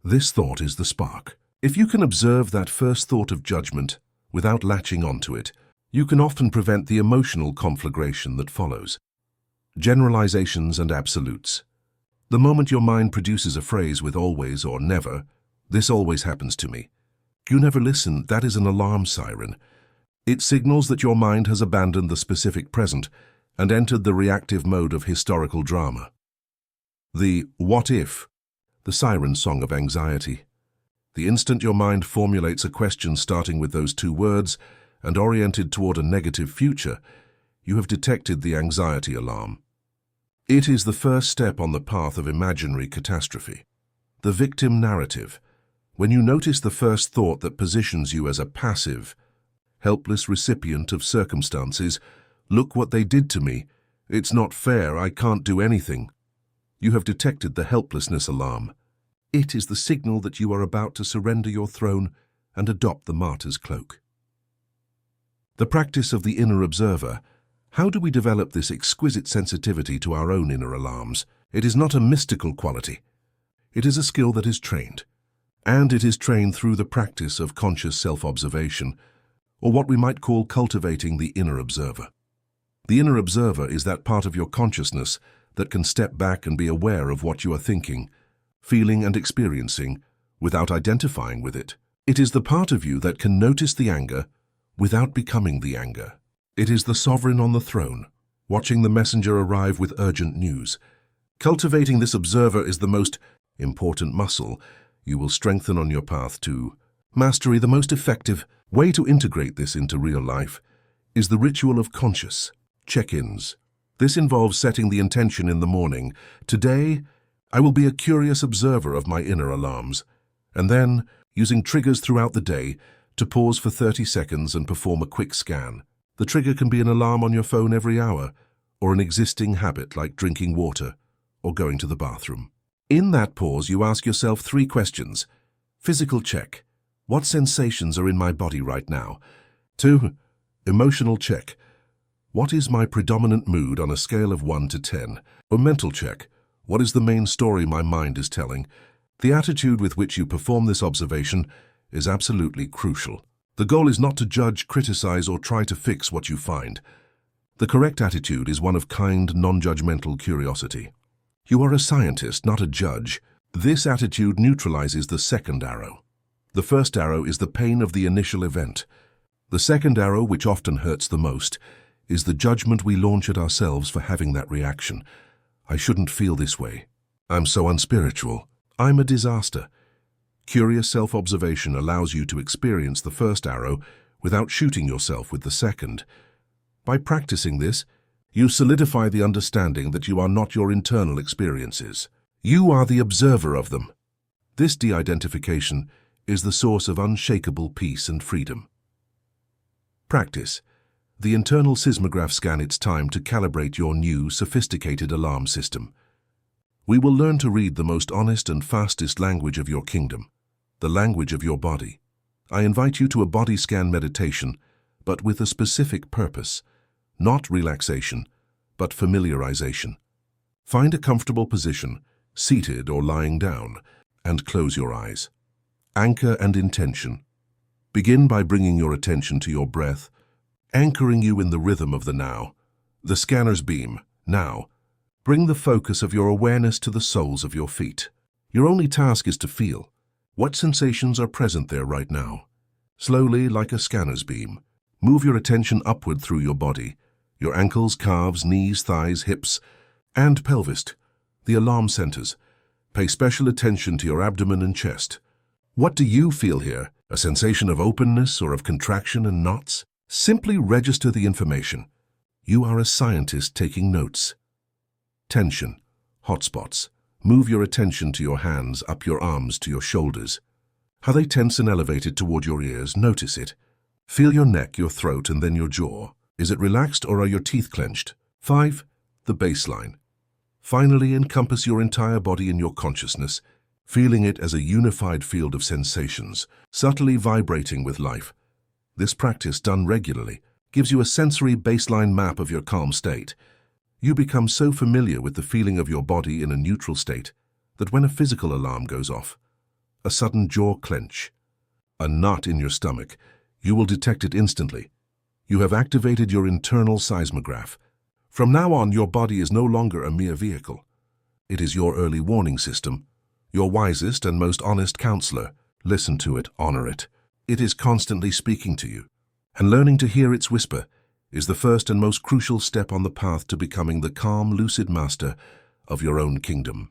This thought is the spark. If you can observe that first thought of judgment without latching onto it, you can often prevent the emotional conflagration that follows. Generalizations and absolutes. The moment your mind produces a phrase with always or never, "This always happens to me," you never listen. That is an alarm siren. It signals that your mind has abandoned the specific present and entered the reactive mode of historical drama. The "what if," the siren song of anxiety. The instant your mind formulates a question starting with those two words and oriented toward a negative future, you have detected the anxiety alarm. It is the first step on the path of imaginary catastrophe. The victim narrative. When you notice the first thought that positions you as a passive, helpless recipient of circumstances, "Look what they did to me. It's not fair. I can't do anything," you have detected the helplessness alarm. It is the signal that you are about to surrender your throne and adopt the martyr's cloak. The practice of the inner observer. How do we develop this exquisite sensitivity to our own inner alarms? It is not a mystical quality. It is a skill that is trained. And it is trained through the practice of conscious self-observation, or what we might call cultivating the inner observer. The inner observer is that part of your consciousness that can step back and be aware of what you are thinking, feeling and experiencing without identifying with it. It is the part of you that can notice the anger without becoming the anger. It is the sovereign on the throne, watching the messenger arrive with urgent news. Cultivating this observer is the most important muscle you will strengthen on your path to mastery. The most effective way to integrate this into real life is the ritual of conscious check-ins. This involves setting the intention in the morning. Today, I will be a curious observer of my inner alarms, and then using triggers throughout the day to pause for 30 seconds and perform a quick scan. The trigger can be an alarm on your phone every hour, or an existing habit like drinking water or going to the bathroom. In that pause, you ask yourself 3 questions. Physical check. What sensations are in my body right now? 2. Emotional check. What is my predominant mood on a scale of 1 to 10? Or mental check. What is the main story my mind is telling? The attitude with which you perform this observation is absolutely crucial. The goal is not to judge, criticize, or try to fix what you find. The correct attitude is one of kind, non-judgmental curiosity. You are a scientist, not a judge. This attitude neutralizes the second arrow. The first arrow is the pain of the initial event. The second arrow, which often hurts the most, is the judgment we launch at ourselves for having that reaction. I shouldn't feel this way. I'm so unspiritual. I'm a disaster. Curious self-observation allows you to experience the first arrow without shooting yourself with the second. By practicing this, you solidify the understanding that you are not your internal experiences. You are the observer of them. This de-identification is the source of unshakable peace and freedom. Practice. The internal seismograph scan. It's time to calibrate your new, sophisticated alarm system. We will learn to read the most honest and fastest language of your kingdom, the language of your body. I invite you to a body scan meditation, but with a specific purpose, not relaxation, but familiarization. Find a comfortable position, seated or lying down, and close your eyes. Anchor and intention. Begin by bringing your attention to your breath, anchoring you in the rhythm of the now. The scanner's beam, now. Bring the focus of your awareness to the soles of your feet. Your only task is to feel. What sensations are present there right now? Slowly, like a scanner's beam, move your attention upward through your body, your ankles, calves, knees, thighs, hips, and pelvis, the alarm centers. Pay special attention to your abdomen and chest. What do you feel here? A sensation of openness or of contraction and knots? Simply register the information. You are a scientist taking notes. Tension, hotspots. Move your attention to your hands, up your arms to your shoulders. Are they tense and elevated toward your ears? Notice it. Feel your neck, your throat, and then your jaw. Is it relaxed or are your teeth clenched? 5. The baseline. Finally, encompass your entire body in your consciousness, feeling it as a unified field of sensations, subtly vibrating with life. This practice, done regularly, gives you a sensory baseline map of your calm state. You become so familiar with the feeling of your body in a neutral state that when a physical alarm goes off, a sudden jaw clench, a knot in your stomach, you will detect it instantly. You have activated your internal seismograph. From now on, your body is no longer a mere vehicle. It is your early warning system, your wisest and most honest counselor. Listen to it, honor it. It is constantly speaking to you, and learning to hear its whisper is the first and most crucial step on the path to becoming the calm, lucid master of your own kingdom.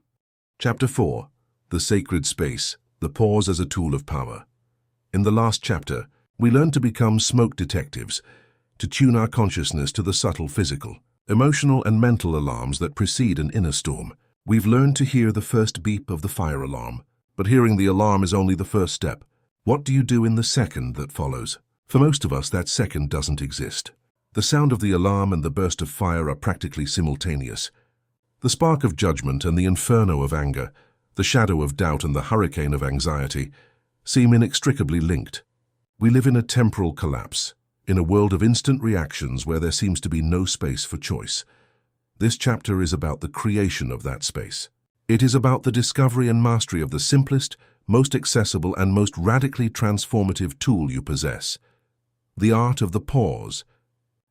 Chapter 4. The Sacred Space, the Pause as a Tool of Power. In the last chapter, we learned to become smoke detectives, to tune our consciousness to the subtle physical, emotional and mental alarms that precede an inner storm. We've learned to hear the first beep of the fire alarm, but hearing the alarm is only the first step. What do you do in the second that follows? For most of us, that second doesn't exist. The sound of the alarm and the burst of fire are practically simultaneous. The spark of judgment and the inferno of anger, the shadow of doubt and the hurricane of anxiety, seem inextricably linked. We live in a temporal collapse, in a world of instant reactions where there seems to be no space for choice. This chapter is about the creation of that space. It is about the discovery and mastery of the simplest, most accessible, and most radically transformative tool you possess: the art of the pause.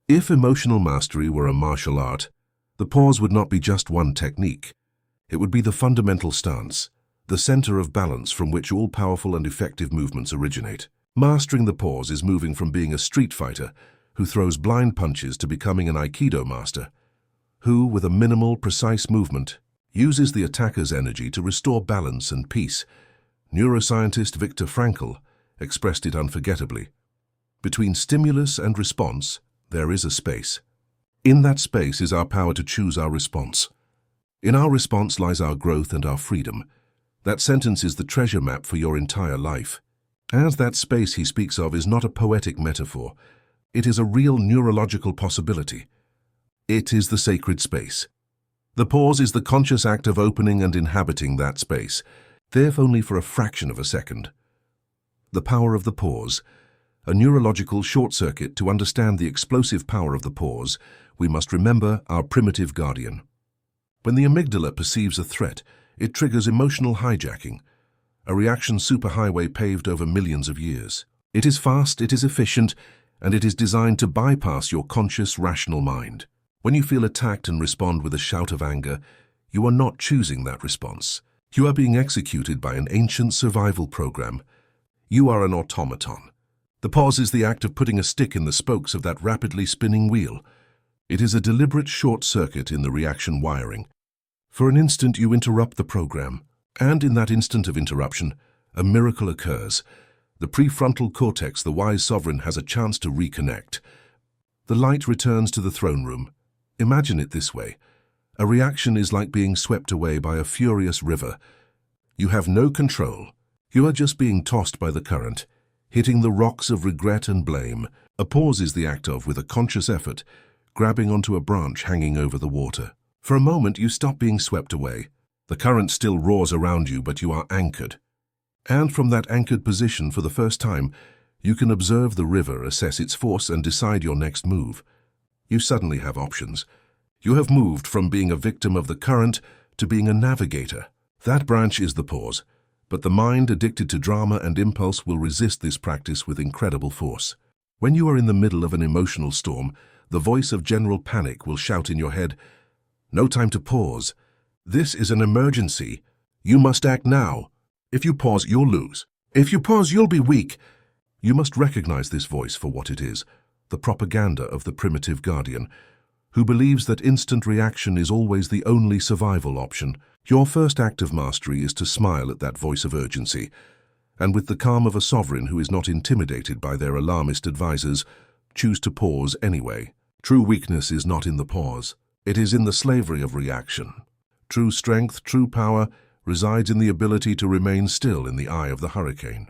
If emotional mastery were a martial art, the pause would not be just one technique. It would be the fundamental stance, the center of balance from which all powerful and effective movements originate. Mastering the pause is moving from being a street fighter who throws blind punches to becoming an Aikido master, who, with a minimal, precise movement, uses the attacker's energy to restore balance and peace. Neuroscientist Viktor Frankl expressed it unforgettably. Between stimulus and response, there is a space. In that space is our power to choose our response. In our response lies our growth and our freedom. That sentence is the treasure map for your entire life. As that space he speaks of is not a poetic metaphor, it is a real neurological possibility. It is the sacred space. The pause is the conscious act of opening and inhabiting that space, if only for a fraction of a second. The power of the pause. A neurological short-circuit. To understand the explosive power of the pause, we must remember our primitive guardian. When the amygdala perceives a threat, it triggers emotional hijacking, a reaction superhighway paved over millions of years. It is fast, it is efficient, and it is designed to bypass your conscious, rational mind. When you feel attacked and respond with a shout of anger, you are not choosing that response. You are being executed by an ancient survival program. You are an automaton. The pause is the act of putting a stick in the spokes of that rapidly spinning wheel. It is a deliberate short circuit in the reaction wiring. For an instant you interrupt the program, and in that instant of interruption, a miracle occurs. The prefrontal cortex, the wise sovereign, has a chance to reconnect. The light returns to the throne room. Imagine it this way. A reaction is like being swept away by a furious river. You have no control. You are just being tossed by the current, hitting the rocks of regret and blame. A pause is the act of, with a conscious effort, grabbing onto a branch hanging over the water. For a moment you stop being swept away. The current still roars around you, but you are anchored. And from that anchored position, for the first time, you can observe the river, assess its force, and decide your next move. You suddenly have options. You have moved from being a victim of the current to being a navigator. That branch is the pause, but the mind addicted to drama and impulse will resist this practice with incredible force. When you are in the middle of an emotional storm, the voice of general panic will shout in your head, "No time to pause. This is an emergency. You must act now. If you pause, you'll lose. If you pause, you'll be weak." You must recognize this voice for what it is, the propaganda of the primitive guardian, who believes that instant reaction is always the only survival option. Your first act of mastery is to smile at that voice of urgency, and with the calm of a sovereign who is not intimidated by their alarmist advisors, choose to pause anyway. True weakness is not in the pause. It is in the slavery of reaction. True strength, true power, resides in the ability to remain still in the eye of the hurricane.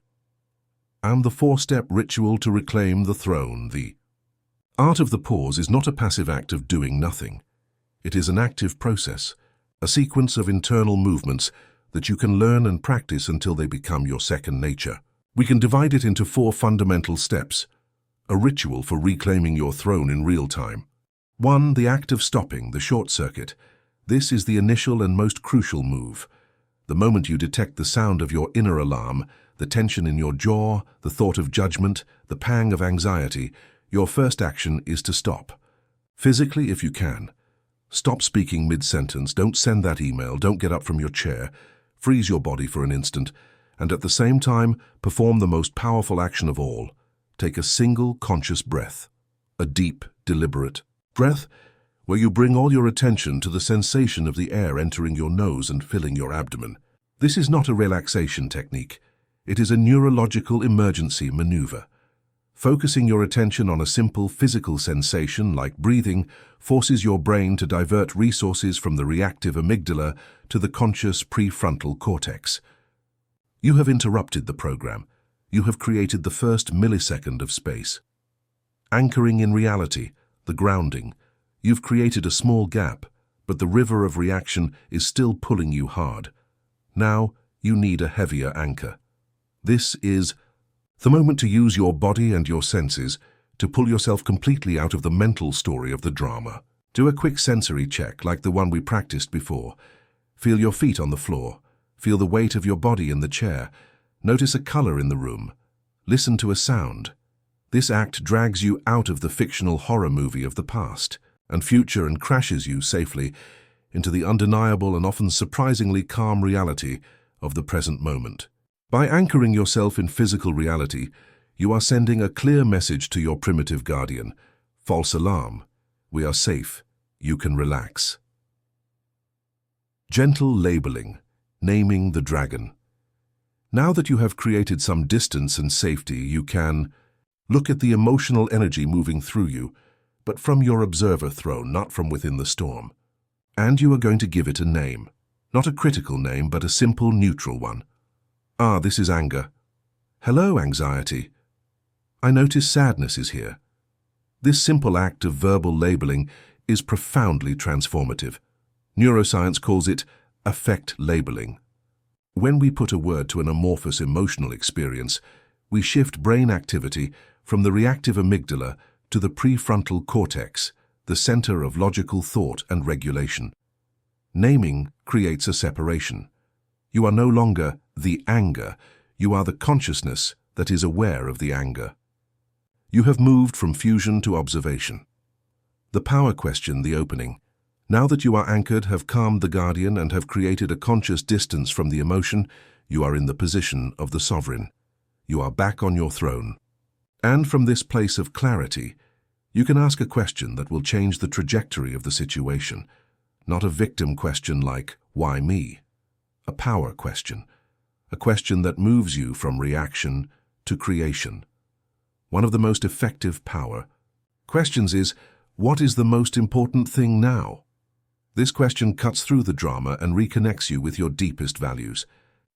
And the four-step ritual to reclaim the throne. The art of the pause is not a passive act of doing nothing. It is an active process, a sequence of internal movements that you can learn and practice until they become your second nature. We can divide it into 4 fundamental steps: a ritual for reclaiming your throne in real time. 1. The act of stopping, the short circuit. This is the initial and most crucial move. The moment you detect the sound of your inner alarm, the tension in your jaw, the thought of judgment, the pang of anxiety, your first action is to stop. Physically, if you can. Stop speaking mid-sentence, don't send that email, don't get up from your chair, freeze your body for an instant, and at the same time, perform the most powerful action of all. Take a single conscious breath, a deep, deliberate breath where you bring all your attention to the sensation of the air entering your nose and filling your abdomen. This is not a relaxation technique. It is a neurological emergency maneuver. Focusing your attention on a simple physical sensation like breathing forces your brain to divert resources from the reactive amygdala to the conscious prefrontal cortex. You have interrupted the program. You have created the first millisecond of space. Anchoring in reality, the grounding. You've created a small gap, but the river of reaction is still pulling you hard. Now, you need a heavier anchor. This is the moment to use your body and your senses to pull yourself completely out of the mental story of the drama. Do a quick sensory check like the one we practiced before. Feel your feet on the floor. Feel the weight of your body in the chair. Notice a color in the room. Listen to a sound. This act drags you out of the fictional horror movie of the past and future and crashes you safely into the undeniable and often surprisingly calm reality of the present moment. By anchoring yourself in physical reality, you are sending a clear message to your primitive guardian. False alarm. We are safe. You can relax. Gentle labeling. Naming the dragon. Now that you have created some distance and safety, you can look at the emotional energy moving through you, but from your observer throne, not from within the storm. And you are going to give it a name. Not a critical name, but a simple, neutral one. Ah, this is anger. Hello, anxiety. I notice sadness is here. This simple act of verbal labeling is profoundly transformative. Neuroscience calls it affect labeling. When we put a word to an amorphous emotional experience, we shift brain activity from the reactive amygdala to the prefrontal cortex, the center of logical thought and regulation. Naming creates a separation. You are no longer the anger, you are the consciousness that is aware of the anger. You have moved from fusion to observation. The power question, the opening. Now that you are anchored, have calmed the guardian, and have created a conscious distance from the emotion, you are in the position of the sovereign. You are back on your throne. And from this place of clarity, you can ask a question that will change the trajectory of the situation. Not a victim question like, why me? A power question. A question that moves you from reaction to creation. One of the most effective power questions is, what is the most important thing now? This question cuts through the drama and reconnects you with your deepest values.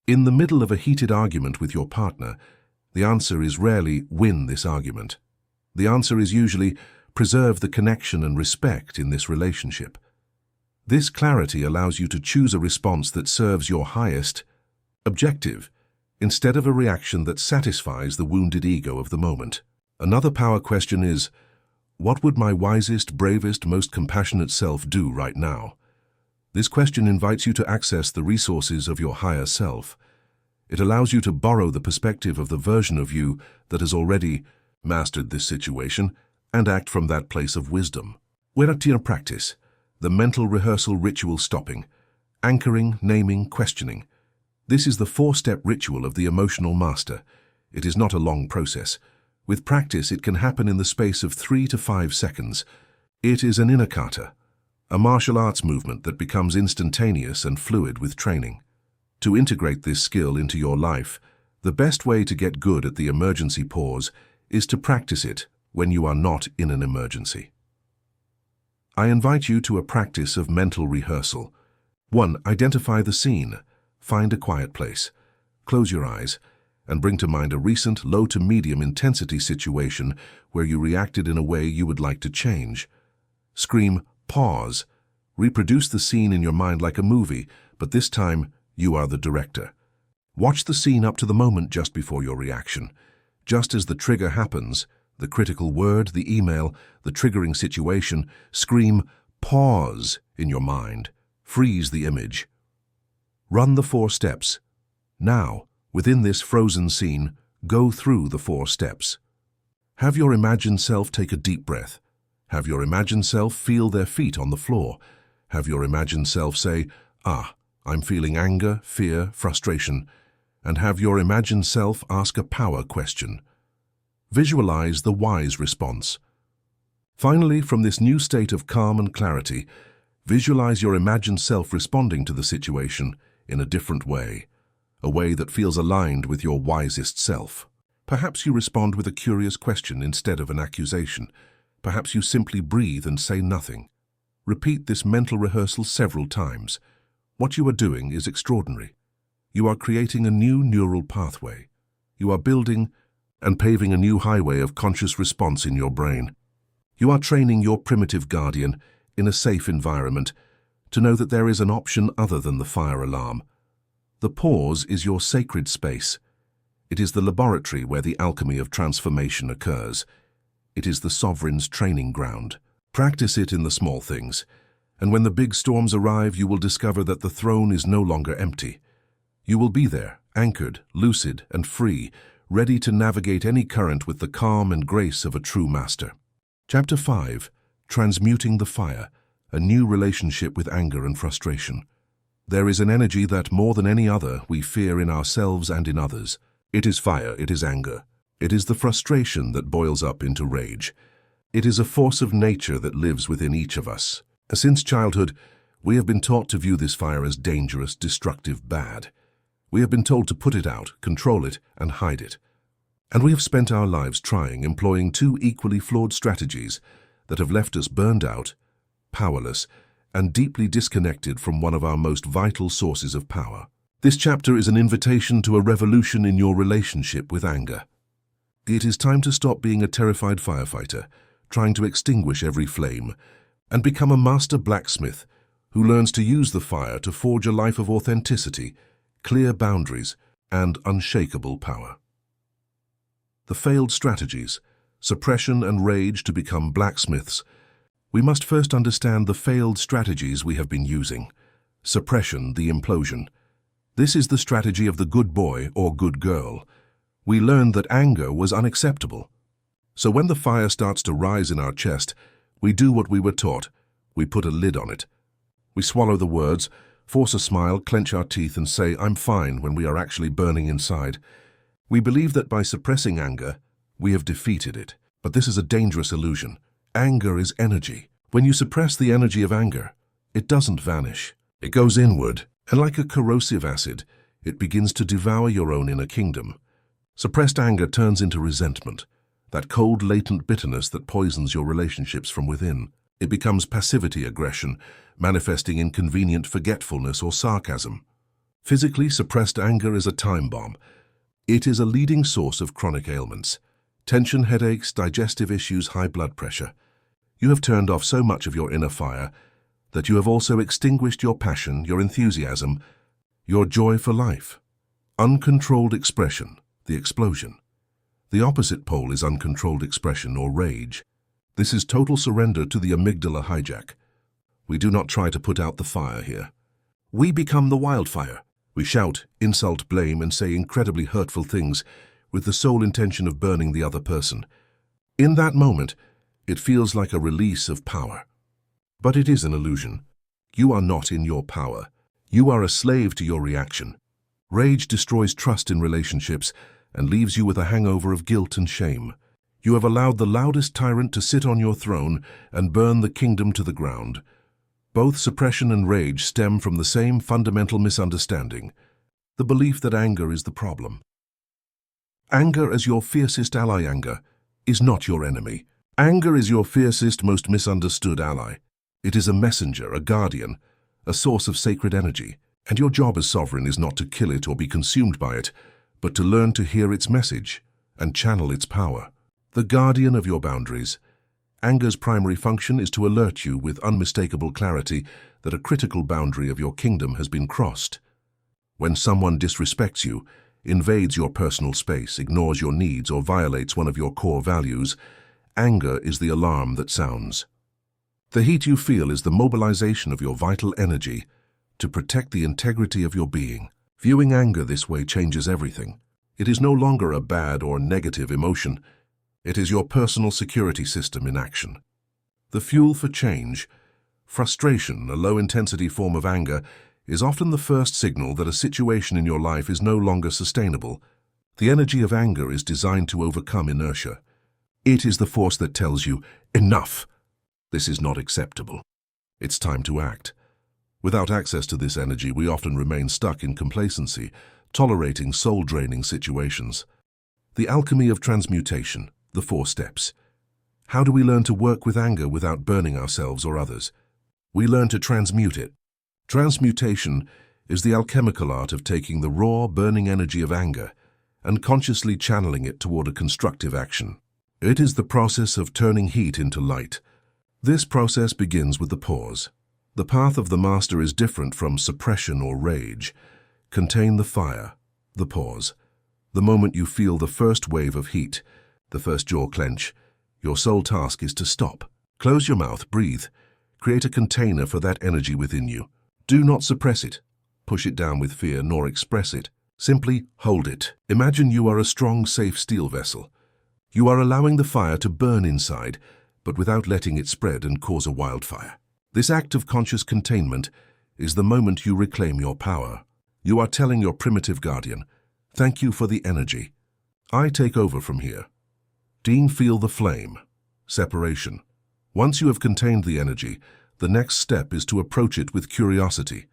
In the middle of a heated argument with your partner, the answer is rarely win this argument. The answer is usually preserve the connection and respect in this relationship. This clarity allows you to choose a response that serves your highest objective, instead of a reaction that satisfies the wounded ego of the moment. Another power question is, what would my wisest, bravest, most compassionate self do right now? This question invites you to access the resources of your higher self. It allows you to borrow the perspective of the version of you that has already mastered this situation and act from that place of wisdom. Weratina practice, the mental rehearsal ritual stopping, anchoring, naming, questioning. This is the four-step ritual of the emotional master. It is not a long process. With practice, it can happen in the space of 3 to 5 seconds. It is an inner kata, a martial arts movement that becomes instantaneous and fluid with training. To integrate this skill into your life, the best way to get good at the emergency pause is to practice it when you are not in an emergency. I invite you to a practice of mental rehearsal. 1. Identify the scene. Find a quiet place. Close your eyes and bring to mind a recent low to medium intensity situation where you reacted in a way you would like to change. Scream, pause. Reproduce the scene in your mind like a movie, but this time you are the director. Watch the scene up to the moment just before your reaction. Just as the trigger happens, The critical word, the email, the triggering situation, scream pause in your mind. Freeze the image. Run the 4 steps. Now, within this frozen scene, go through the 4 steps. Have your imagined self take a deep breath. Have your imagined self feel their feet on the floor. Have your imagined self say, I'm feeling anger, fear, frustration. And have your imagined self ask a power question. Visualize the wise response. Finally, from this new state of calm and clarity, visualize your imagined self responding to the situation in a different way, a way that feels aligned with your wisest self. Perhaps you respond with a curious question instead of an accusation. Perhaps you simply breathe and say nothing. Repeat this mental rehearsal several times. What you are doing is extraordinary. You are creating a new neural pathway. You are building and paving a new highway of conscious response in your brain. You are training your primitive guardian in a safe environment to know that there is an option other than the fire alarm. The pause is your sacred space. It is the laboratory where the alchemy of transformation occurs. It is the sovereign's training ground. Practice it in the small things, and when the big storms arrive, you will discover that the throne is no longer empty. You will be there, anchored, lucid, and free, ready to navigate any current with the calm and grace of a true master. Chapter 5. Transmuting the fire, a new relationship with anger and frustration. There is an energy that, more than any other, we fear in ourselves and in others. It is fire, it is anger. It is the frustration that boils up into rage. It is a force of nature that lives within each of us. Since childhood, we have been taught to view this fire as dangerous, destructive, bad. We have been told to put it out, control it, and hide it. And we have spent our lives employing 2 equally flawed strategies that have left us burned out, powerless, and deeply disconnected from one of our most vital sources of power. This chapter is an invitation to a revolution in your relationship with anger. It is time to stop being a terrified firefighter, trying to extinguish every flame, and become a master blacksmith who learns to use the fire to forge a life of authenticity, clear boundaries, and unshakable power. The failed strategies, suppression and rage to become blacksmiths. We must first understand the failed strategies we have been using. Suppression, the implosion. This is the strategy of the good boy or good girl. We learned that anger was unacceptable. So when the fire starts to rise in our chest, we do what we were taught. We put a lid on it. We swallow the words, force a smile, clench our teeth, and say, "I'm fine," when we are actually burning inside. We believe that by suppressing anger, we have defeated it. But this is a dangerous illusion. Anger is energy. When you suppress the energy of anger, it doesn't vanish. It goes inward, and like a corrosive acid, it begins to devour your own inner kingdom. Suppressed anger turns into resentment, that cold, latent bitterness that poisons your relationships from within. It becomes passivity aggression, manifesting in convenient forgetfulness or sarcasm. Physically, suppressed anger is a time bomb. It is a leading source of chronic ailments. Tension, headaches, digestive issues, high blood pressure. You have turned off so much of your inner fire that you have also extinguished your passion, your enthusiasm, your joy for life. Uncontrolled expression, the explosion. The opposite pole is uncontrolled expression or rage. This is total surrender to the amygdala hijack. We do not try to put out the fire here. We become the wildfire. We shout, insult, blame, and say incredibly hurtful things with the sole intention of burning the other person. In that moment, it feels like a release of power. But it is an illusion. You are not in your power. You are a slave to your reaction. Rage destroys trust in relationships and leaves you with a hangover of guilt and shame. You have allowed the loudest tyrant to sit on your throne and burn the kingdom to the ground. Both suppression and rage stem from the same fundamental misunderstanding, the belief that anger is the problem. Anger as your fiercest ally, anger is not your enemy. Anger is your fiercest, most misunderstood ally. It is a messenger, a guardian, a source of sacred energy, and your job as sovereign is not to kill it or be consumed by it, but to learn to hear its message and channel its power. The guardian of your boundaries. Anger's primary function is to alert you with unmistakable clarity that a critical boundary of your kingdom has been crossed. When someone disrespects you, invades your personal space, ignores your needs, or violates one of your core values, anger is the alarm that sounds. The heat you feel is the mobilization of your vital energy to protect the integrity of your being. Viewing anger this way changes everything. It is no longer a bad or negative emotion. It is your personal security system in action. The fuel for change, frustration, a low-intensity form of anger, is often the first signal that a situation in your life is no longer sustainable. The energy of anger is designed to overcome inertia. It is the force that tells you, enough! This is not acceptable. It's time to act. Without access to this energy, we often remain stuck in complacency, tolerating soul-draining situations. The alchemy of transmutation, the 4 steps. How do we learn to work with anger without burning ourselves or others? We learn to transmute it. Transmutation is the alchemical art of taking the raw, burning energy of anger and consciously channeling it toward a constructive action. It is the process of turning heat into light. This process begins with the pause. The path of the master is different from suppression or rage. Contain the fire, the pause. The moment you feel the first wave of heat, the first jaw clench, your sole task is to stop. Close your mouth, breathe. Create a container for that energy within you. Do not suppress it, push it down with fear, nor express it. Simply hold it. Imagine you are a strong, safe steel vessel. You are allowing the fire to burn inside, but without letting it spread and cause a wildfire. This act of conscious containment is the moment you reclaim your power. You are telling your primitive guardian, thank you for the energy. I take over from here. Feel the flame. Separation. Once you have contained the energy, the next step is to approach it with curiosity.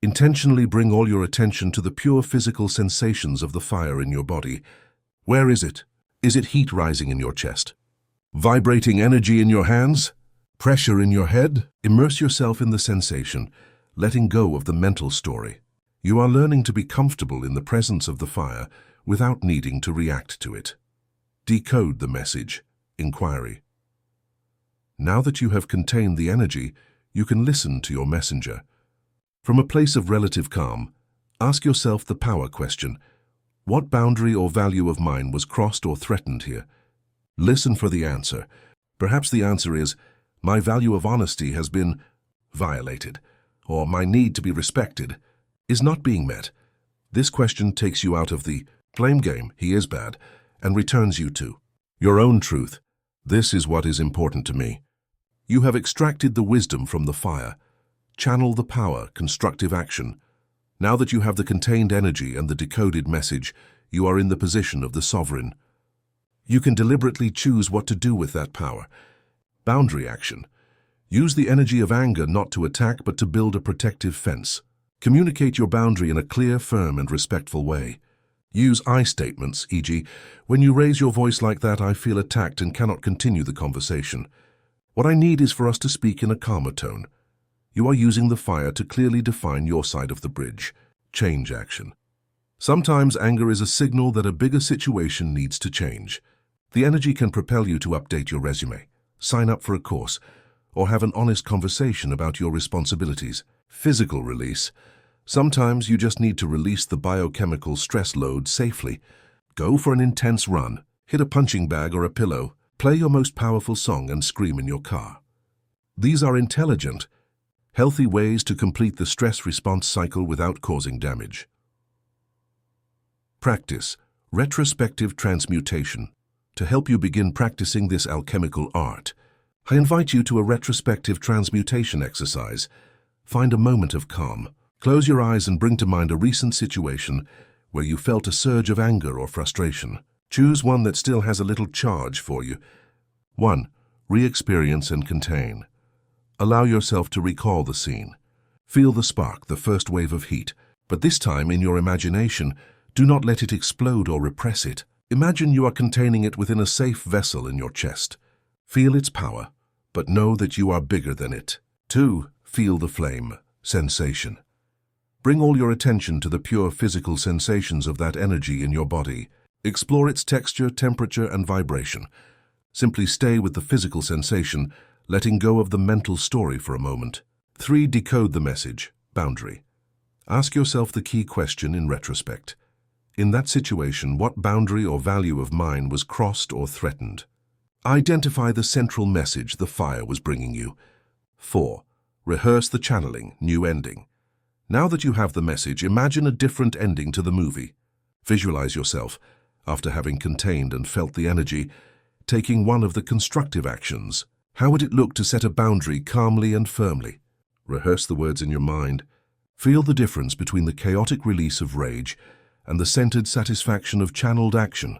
Intentionally bring all your attention to the pure physical sensations of the fire in your body. Where is it? Is it heat rising in your chest? Vibrating energy in your hands? Pressure in your head? Immerse yourself in the sensation, letting go of the mental story. You are learning to be comfortable in the presence of the fire without needing to react to it. Decode the message. Inquiry. Now that you have contained the energy, you can listen to your messenger. From a place of relative calm, ask yourself the power question. What boundary or value of mine was crossed or threatened here? Listen for the answer. Perhaps the answer is, my value of honesty has been violated, or my need to be respected is not being met. This question takes you out of the blame game, he is bad, and returns you to your own truth. This is what is important to me. You have extracted the wisdom from the fire. Channel the power, constructive action. Now that you have the contained energy and the decoded message, you are in the position of the sovereign. You can deliberately choose what to do with that power. Boundary action. Use the energy of anger not to attack but to build a protective fence. Communicate your boundary in a clear, firm, and respectful way. Use I statements, e.g., when you raise your voice like that, I feel attacked and cannot continue the conversation. What I need is for us to speak in a calmer tone. You are using the fire to clearly define your side of the bridge. Change action. Sometimes anger is a signal that a bigger situation needs to change. The energy can propel you to update your resume, sign up for a course, or have an honest conversation about your responsibilities. Physical release. Sometimes you just need to release the biochemical stress load safely. Go for an intense run, hit a punching bag or a pillow, play your most powerful song and scream in your car. These are intelligent, healthy ways to complete the stress response cycle without causing damage. Practice retrospective transmutation. To help you begin practicing this alchemical art, I invite you to a retrospective transmutation exercise. Find a moment of calm. Close your eyes and bring to mind a recent situation where you felt a surge of anger or frustration. Choose one that still has a little charge for you. 1. Re-experience and contain. Allow yourself to recall the scene. Feel the spark, the first wave of heat, but this time in your imagination, do not let it explode or repress it. Imagine you are containing it within a safe vessel in your chest. Feel its power, but know that you are bigger than it. 2. Feel the flame, sensation. Bring all your attention to the pure physical sensations of that energy in your body. Explore its texture, temperature, and vibration. Simply stay with the physical sensation, letting go of the mental story for a moment. 3. Decode the message, boundary. Ask yourself the key question in retrospect. In that situation, what boundary or value of mine was crossed or threatened? Identify the central message the fire was bringing you. 4. Rehearse the channeling, new ending. Now that you have the message, imagine a different ending to the movie. Visualize yourself, after having contained and felt the energy, taking one of the constructive actions. How would it look to set a boundary calmly and firmly? Rehearse the words in your mind. Feel the difference between the chaotic release of rage and the centered satisfaction of channeled action.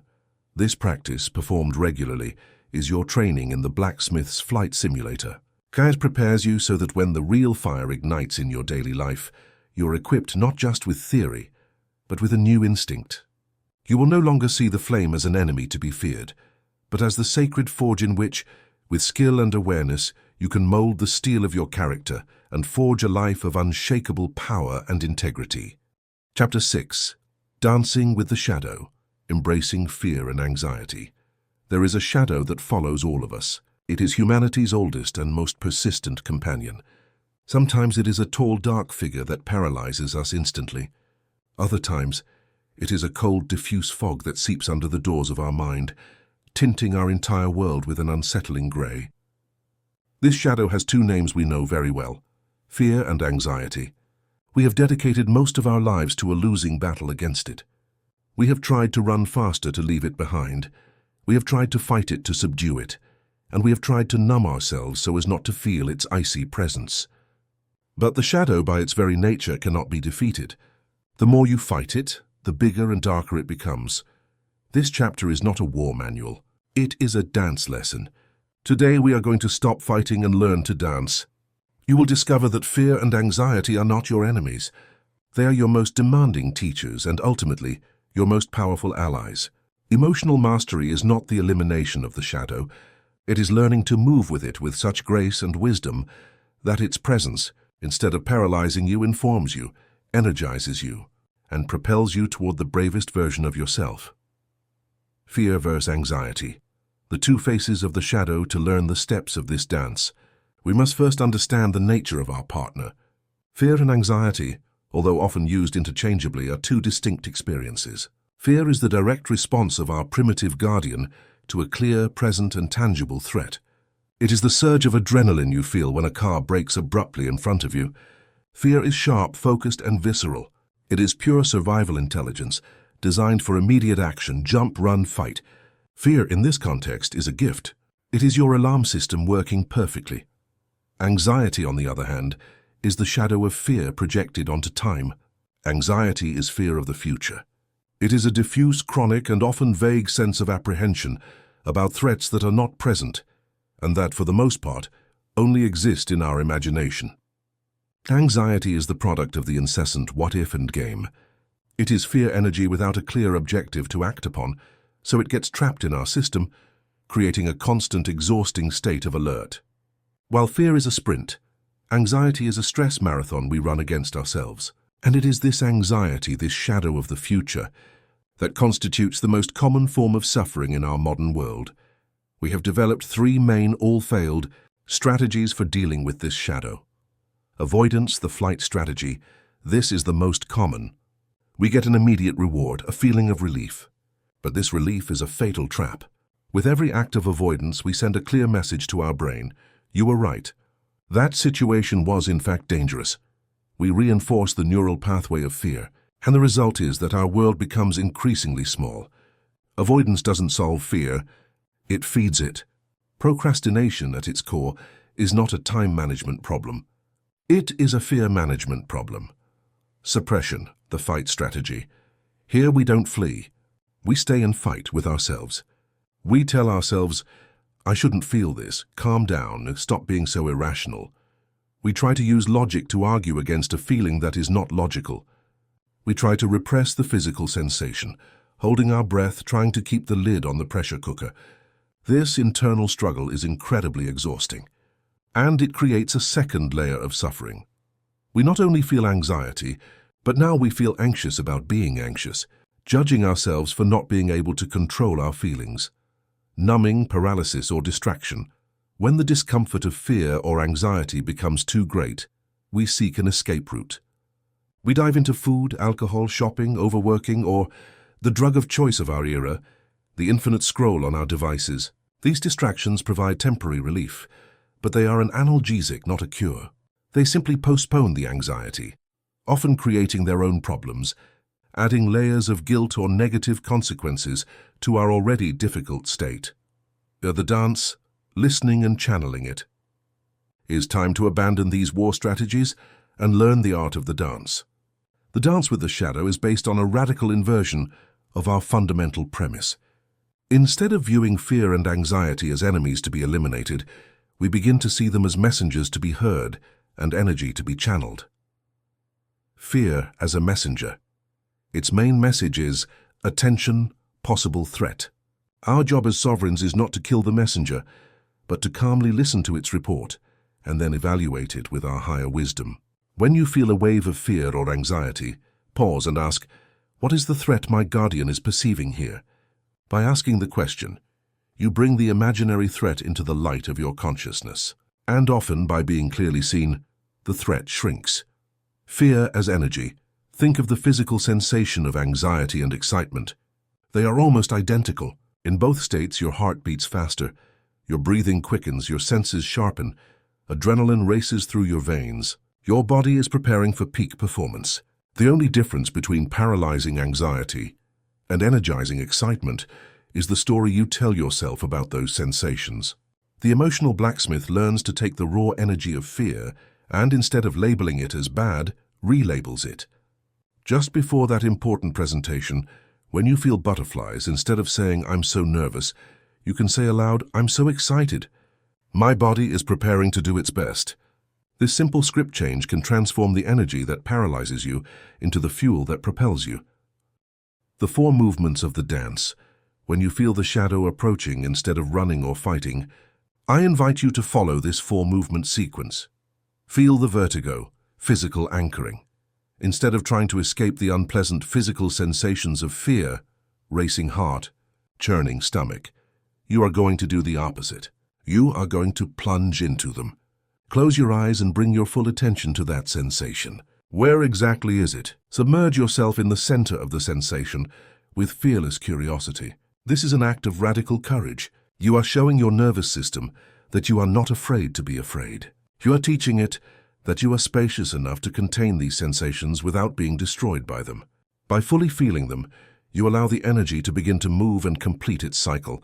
This practice, performed regularly, is your training in the blacksmith's flight simulator. It prepares you so that when the real fire ignites in your daily life, you're equipped not just with theory, but with a new instinct. You will no longer see the flame as an enemy to be feared, but as the sacred forge in which, with skill and awareness, you can mold the steel of your character and forge a life of unshakable power and integrity. Chapter 6. Dancing with the Shadow, Embracing Fear and Anxiety. There is a shadow that follows all of us. It is humanity's oldest and most persistent companion. Sometimes it is a tall, dark figure that paralyzes us instantly. Other times, it is a cold, diffuse fog that seeps under the doors of our mind, tinting our entire world with an unsettling grey. This shadow has two names we know very well: fear and anxiety. We have dedicated most of our lives to a losing battle against it. We have tried to run faster to leave it behind. We have tried to fight it to subdue it. And we have tried to numb ourselves so as not to feel its icy presence. But the shadow, by its very nature, cannot be defeated. The more you fight it, the bigger and darker it becomes. This chapter is not a war manual. It is a dance lesson. Today we are going to stop fighting and learn to dance. You will discover that fear and anxiety are not your enemies. They are your most demanding teachers and, ultimately, your most powerful allies. Emotional mastery is not the elimination of the shadow. It is learning to move with it with such grace and wisdom that its presence, instead of paralyzing you, informs you, energizes you, and propels you toward the bravest version of yourself. Fear versus anxiety. The two faces of the shadow. To learn the steps of this dance, we must first understand the nature of our partner. Fear and anxiety, although often used interchangeably, are two distinct experiences. Fear is the direct response of our primitive guardian to a clear, present, and tangible threat. It is the surge of adrenaline you feel when a car brakes abruptly in front of you. Fear is sharp, focused, and visceral. It is pure survival intelligence, designed for immediate action, jump, run, fight. Fear, in this context, is a gift. It is your alarm system working perfectly. Anxiety, on the other hand, is the shadow of fear projected onto time. Anxiety is fear of the future. It is a diffuse, chronic, and often vague sense of apprehension about threats that are not present, and that, for the most part, only exist in our imagination. Anxiety is the product of the incessant what-if and game. It is fear energy without a clear objective to act upon, so it gets trapped in our system, creating a constant, exhausting state of alert. While fear is a sprint, anxiety is a stress marathon we run against ourselves. And it is this anxiety, this shadow of the future, that constitutes the most common form of suffering in our modern world. We have developed three main, all-failed, strategies for dealing with this shadow. Avoidance, the flight strategy. This is the most common. We get an immediate reward, a feeling of relief. But this relief is a fatal trap. With every act of avoidance, we send a clear message to our brain: you were right. That situation was, in fact, dangerous. We reinforce the neural pathway of fear, and the result is that our world becomes increasingly small. Avoidance doesn't solve fear, it feeds it. Procrastination, at its core, is not a time management problem. It is a fear management problem. Suppression, the fight strategy. Here we don't flee. We stay and fight with ourselves. We tell ourselves, I shouldn't feel this, calm down, stop being so irrational. We try to use logic to argue against a feeling that is not logical. We try to repress the physical sensation, holding our breath, trying to keep the lid on the pressure cooker. This internal struggle is incredibly exhausting, and it creates a second layer of suffering. We not only feel anxiety, but now we feel anxious about being anxious, judging ourselves for not being able to control our feelings. Numbing, paralysis, or distraction. When the discomfort of fear or anxiety becomes too great, we seek an escape route. We dive into food, alcohol, shopping, overworking, or The drug of choice of our era, the infinite scroll on our devices. These distractions provide temporary relief, but they are an analgesic, not a cure. They simply postpone the anxiety, often creating their own problems, adding layers of guilt or negative consequences to our already difficult state. The dance, listening and channeling it. It is time to abandon these war strategies and learn the art of the dance. The dance with the shadow is based on a radical inversion of our fundamental premise. Instead of viewing fear and anxiety as enemies to be eliminated, we begin to see them as messengers to be heard and energy to be channeled. Fear as a messenger. Its main message is attention, possible threat. Our job as sovereigns is not to kill the messenger, but to calmly listen to its report and then evaluate it with our higher wisdom. When you feel a wave of fear or anxiety, pause and ask, what is the threat my guardian is perceiving here? By asking the question, you bring the imaginary threat into the light of your consciousness. And often, by being clearly seen, the threat shrinks. Fear as energy. Think of the physical sensation of anxiety and excitement. They are almost identical. In both states, your heart beats faster, your breathing quickens, your senses sharpen, adrenaline races through your veins. Your body is preparing for peak performance. The only difference between paralyzing anxiety and energizing excitement is the story you tell yourself about those sensations. The emotional blacksmith learns to take the raw energy of fear and, instead of labeling it as bad, relabels it. Just before that important presentation, when you feel butterflies, instead of saying, I'm so nervous, you can say aloud, I'm so excited. My body is preparing to do its best. This simple script change can transform the energy that paralyzes you into the fuel that propels you. The 4 movements of the dance. When you feel the shadow approaching instead of running or fighting, I invite you to follow this 4-movement sequence. Feel the vertigo, physical anchoring. Instead of trying to escape the unpleasant physical sensations of fear, racing heart, churning stomach, you are going to do the opposite. You are going to plunge into them. Close your eyes and bring your full attention to that sensation. Where exactly is it? Submerge yourself in the center of the sensation with fearless curiosity. This is an act of radical courage. You are showing your nervous system that you are not afraid to be afraid. You are teaching it that you are spacious enough to contain these sensations without being destroyed by them. By fully feeling them, you allow the energy to begin to move and complete its cycle,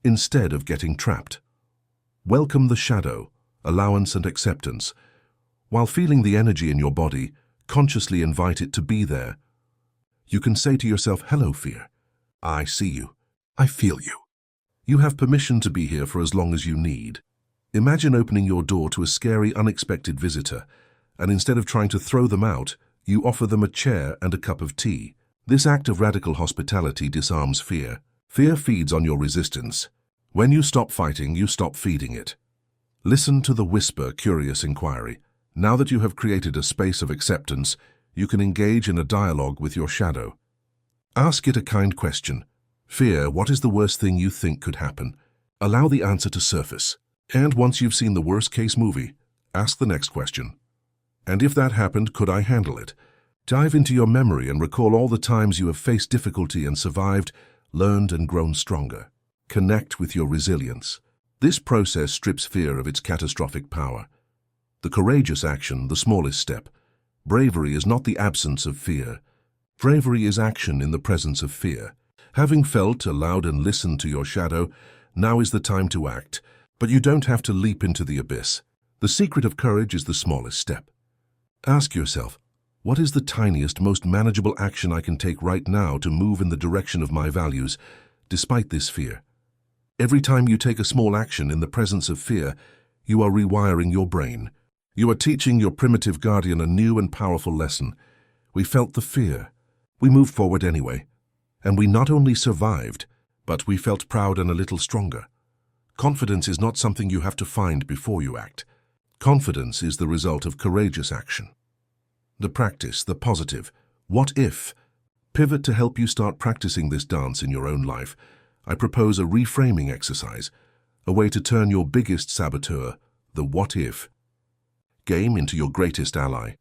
instead of getting trapped. Welcome the shadow, allowance and acceptance. While feeling the energy in your body, consciously invite it to be there. You can say to yourself, hello fear. I see you. I feel you. You have permission to be here for as long as you need. Imagine opening your door to a scary, unexpected visitor, and instead of trying to throw them out, you offer them a chair and a cup of tea. This act of radical hospitality disarms fear. Fear feeds on your resistance. When you stop fighting, you stop feeding it. Listen to the whisper, curious inquiry. Now that you have created a space of acceptance, you can engage in a dialogue with your shadow. Ask it a kind question. Fear, what is the worst thing you think could happen? Allow the answer to surface. And once you've seen the worst-case movie, ask the next question. And if that happened, could I handle it? Dive into your memory and recall all the times you have faced difficulty and survived, learned and grown stronger. Connect with your resilience. This process strips fear of its catastrophic power. The courageous action, the smallest step. Bravery is not the absence of fear. Bravery is action in the presence of fear. Having felt, allowed and listened to your shadow, now is the time to act. But you don't have to leap into the abyss. The secret of courage is the smallest step. Ask yourself, what is the tiniest, most manageable action I can take right now to move in the direction of my values, despite this fear? Every time you take a small action in the presence of fear, you are rewiring your brain. You are teaching your primitive guardian a new and powerful lesson. We felt the fear. We moved forward anyway. And we not only survived, but we felt proud and a little stronger. Confidence is not something you have to find before you act. Confidence is the result of courageous action. The practice, the positive, what if? Pivot to help you start practicing this dance in your own life. I propose a reframing exercise, a way to turn your biggest saboteur, the what if, game into your greatest ally.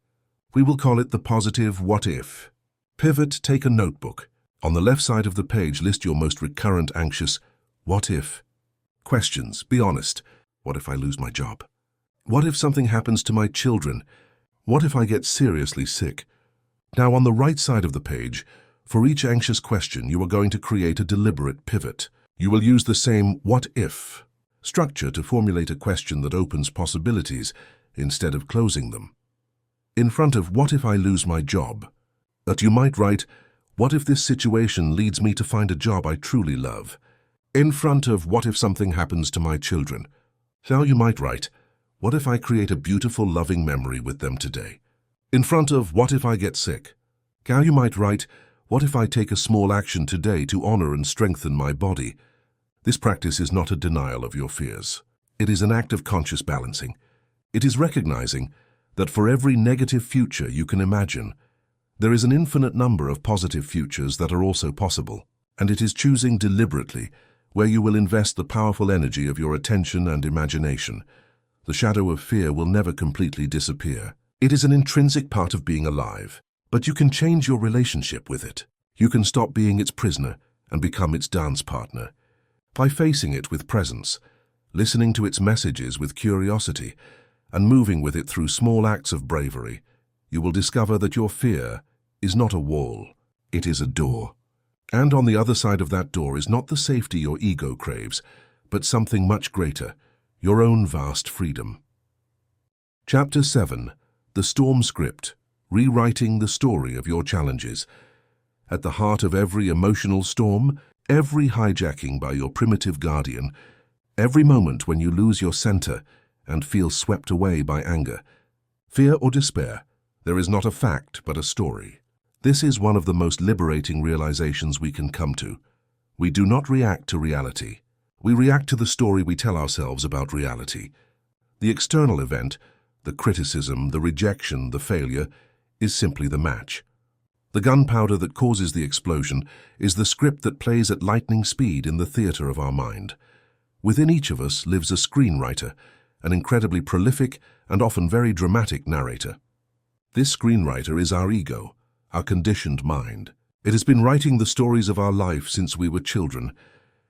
We will call it the positive what if. Pivot, take a notebook. On the left side of the page, list your most recurrent anxious what if questions. Be honest. What if I lose my job? What if something happens to my children? What if I get seriously sick? Now, on the right side of the page, for each anxious question, you are going to create a deliberate pivot. You will use the same what if structure to formulate a question that opens possibilities instead of closing them. In front of what if I lose my job, you might write, what if this situation leads me to find a job I truly love? In front of what if something happens to my children, you might write, what if I create a beautiful, loving memory with them today? In front of what if I get sick, you might write, what if I take a small action today to honor and strengthen my body? This practice is not a denial of your fears. It is an act of conscious balancing. It is recognizing that for every negative future you can imagine, there is an infinite number of positive futures that are also possible, and it is choosing deliberately where you will invest the powerful energy of your attention and imagination. The shadow of fear will never completely disappear. It is an intrinsic part of being alive, but you can change your relationship with it. You can stop being its prisoner and become its dance partner. By facing it with presence, listening to its messages with curiosity, and moving with it through small acts of bravery, you will discover that your fear is not a wall, it is a door. And on the other side of that door is not the safety your ego craves, but something much greater, your own vast freedom. Chapter 7. The Storm Script. Rewriting the story of your challenges. At the heart of every emotional storm, every hijacking by your primitive guardian, every moment when you lose your center and feel swept away by anger, fear or despair, there is not a fact but a story. This is one of the most liberating realizations we can come to. We do not react to reality. We react to the story we tell ourselves about reality. The external event, the criticism, the rejection, the failure, is simply the match. The gunpowder that causes the explosion is the script that plays at lightning speed in the theater of our mind. Within each of us lives a screenwriter, an incredibly prolific and often very dramatic narrator. This screenwriter is our ego, our conditioned mind. It has been writing the stories of our life since we were children,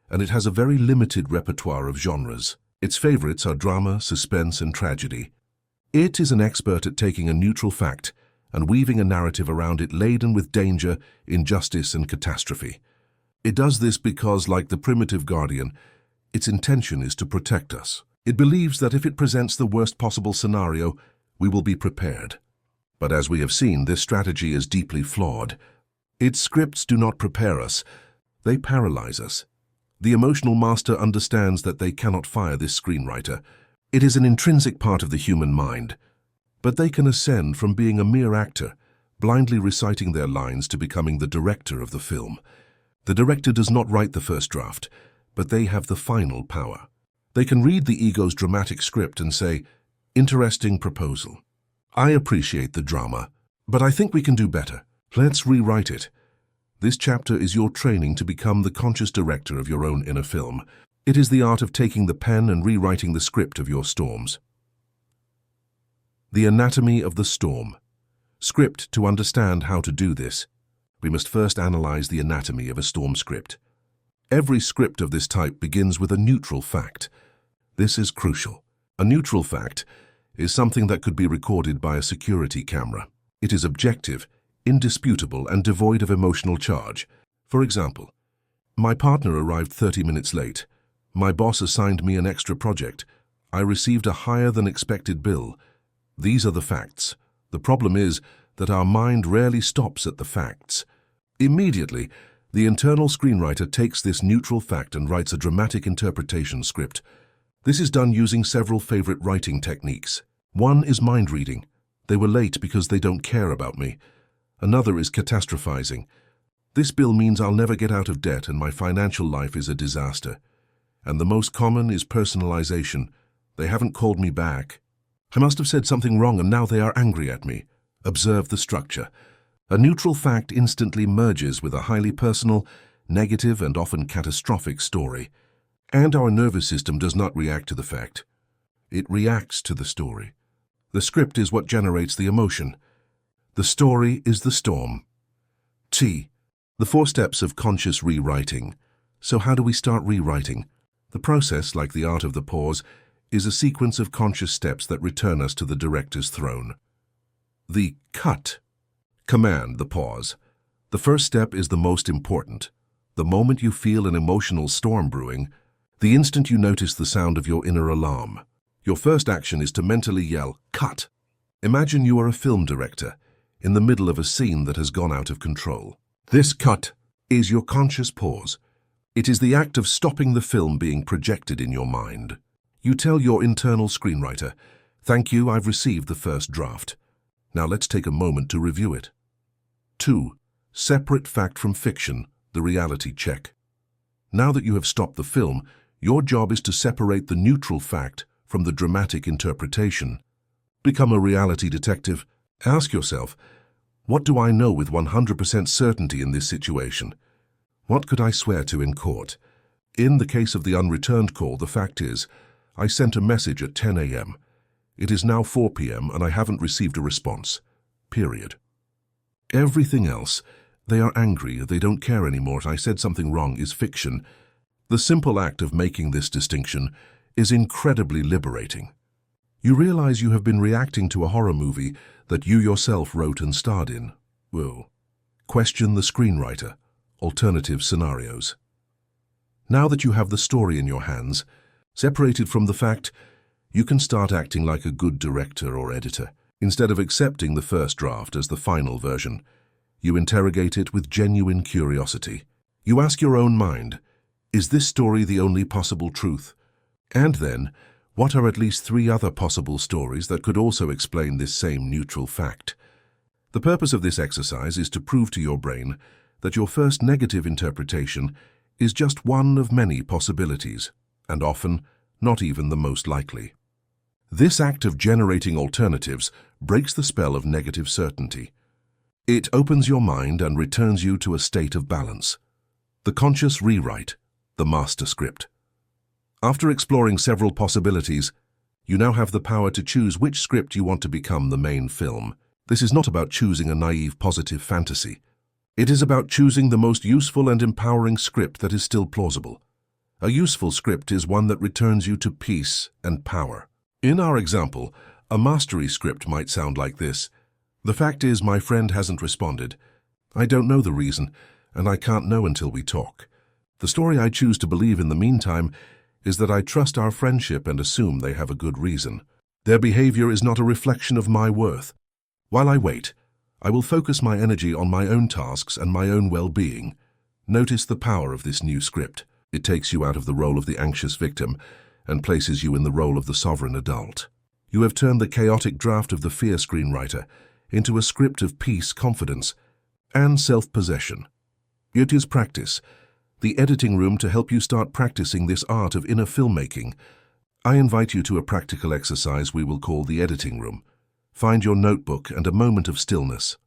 and it has a very limited repertoire of genres. Its favorites are drama, suspense, and tragedy. It is an expert at taking a neutral fact and weaving a narrative around it laden with danger, injustice, and catastrophe. It does this because, like the primitive guardian, its intention is to protect us. It believes that if it presents the worst possible scenario, we will be prepared. But as we have seen, this strategy is deeply flawed. Its scripts do not prepare us, they paralyze us. The emotional master understands that they cannot fire this screenwriter. It is an intrinsic part of the human mind. But they can ascend from being a mere actor, blindly reciting their lines, to becoming the director of the film. The director does not write the first draft, but they have the final power. They can read the ego's dramatic script and say, "Interesting proposal. I appreciate the drama, but I think we can do better. Let's rewrite it." This chapter is your training to become the conscious director of your own inner film. It is the art of taking the pen and rewriting the script of your storms. The anatomy of the storm. Script. To understand how to do this, we must first analyze the anatomy of a storm script. Every script of this type begins with a neutral fact. This is crucial. A neutral fact is something that could be recorded by a security camera. It is objective, indisputable, and devoid of emotional charge. For example, my partner arrived 30 minutes late. My boss assigned me an extra project. I received a higher than expected bill. These are the facts. The problem is that our mind rarely stops at the facts. Immediately, the internal screenwriter takes this neutral fact and writes a dramatic interpretation script. This is done using several favorite writing techniques. One is mind reading. They were late because they don't care about me. Another is catastrophizing. This bill means I'll never get out of debt and my financial life is a disaster. And the most common is personalization. They haven't called me back. I must have said something wrong and now they are angry at me. Observe the structure. A neutral fact instantly merges with a highly personal, negative, and often catastrophic story. And our nervous system does not react to the fact. It reacts to the story. The script is what generates the emotion. The story is the storm. T. The 4 steps of conscious rewriting. So how do we start rewriting? The process, like the art of the pause, is a sequence of conscious steps that return us to the director's throne. The cut command, the pause. The first step is the most important. The moment you feel an emotional storm brewing, the instant you notice the sound of your inner alarm, your first action is to mentally yell, "Cut!" Imagine you are a film director in the middle of a scene that has gone out of control. This cut is your conscious pause. It is the act of stopping the film being projected in your mind. You tell your internal screenwriter, "Thank you, I've received the first draft. Now let's take a moment to review it." 2. Separate fact from fiction, the reality check. Now that you have stopped the film, your job is to separate the neutral fact from the dramatic interpretation. Become a reality detective. Ask yourself, what do I know with 100% certainty in this situation? What could I swear to in court? In the case of the unreturned call, the fact is, I sent a message at 10 a.m. It is now 4 p.m. and I haven't received a response. Period. Everything else, they are angry, they don't care anymore, I said something wrong, is fiction. The simple act of making this distinction is incredibly liberating. You realize you have been reacting to a horror movie that you yourself wrote and starred in. Whoa. Question the screenwriter. Alternative scenarios. Now that you have the story in your hands, separated from the fact, you can start acting like a good director or editor. Instead of accepting the first draft as the final version, you interrogate it with genuine curiosity. You ask your own mind, is this story the only possible truth? And then, what are at least 3 other possible stories that could also explain this same neutral fact? The purpose of this exercise is to prove to your brain that your first negative interpretation is just one of many possibilities, and often not even the most likely. This act of generating alternatives breaks the spell of negative certainty. It opens your mind and returns you to a state of balance. The conscious rewrite, the master script. After exploring several possibilities, you now have the power to choose which script you want to become the main film. This is not about choosing a naive positive fantasy. It is about choosing the most useful and empowering script that is still plausible. A useful script is one that returns you to peace and power. In our example, a mastery script might sound like this. The fact is, my friend hasn't responded. I don't know the reason, and I can't know until we talk. The story I choose to believe in the meantime is that I trust our friendship and assume they have a good reason. Their behavior is not a reflection of my worth. While I wait, I will focus my energy on my own tasks and my own well-being. Notice the power of this new script. It takes you out of the role of the anxious victim and places you in the role of the sovereign adult. You have turned the chaotic draft of the fear screenwriter into a script of peace, confidence, and self-possession. It is practice, the editing room to help you start practicing this art of inner filmmaking. I invite you to a practical exercise we will call the editing room. Find your notebook and a moment of stillness.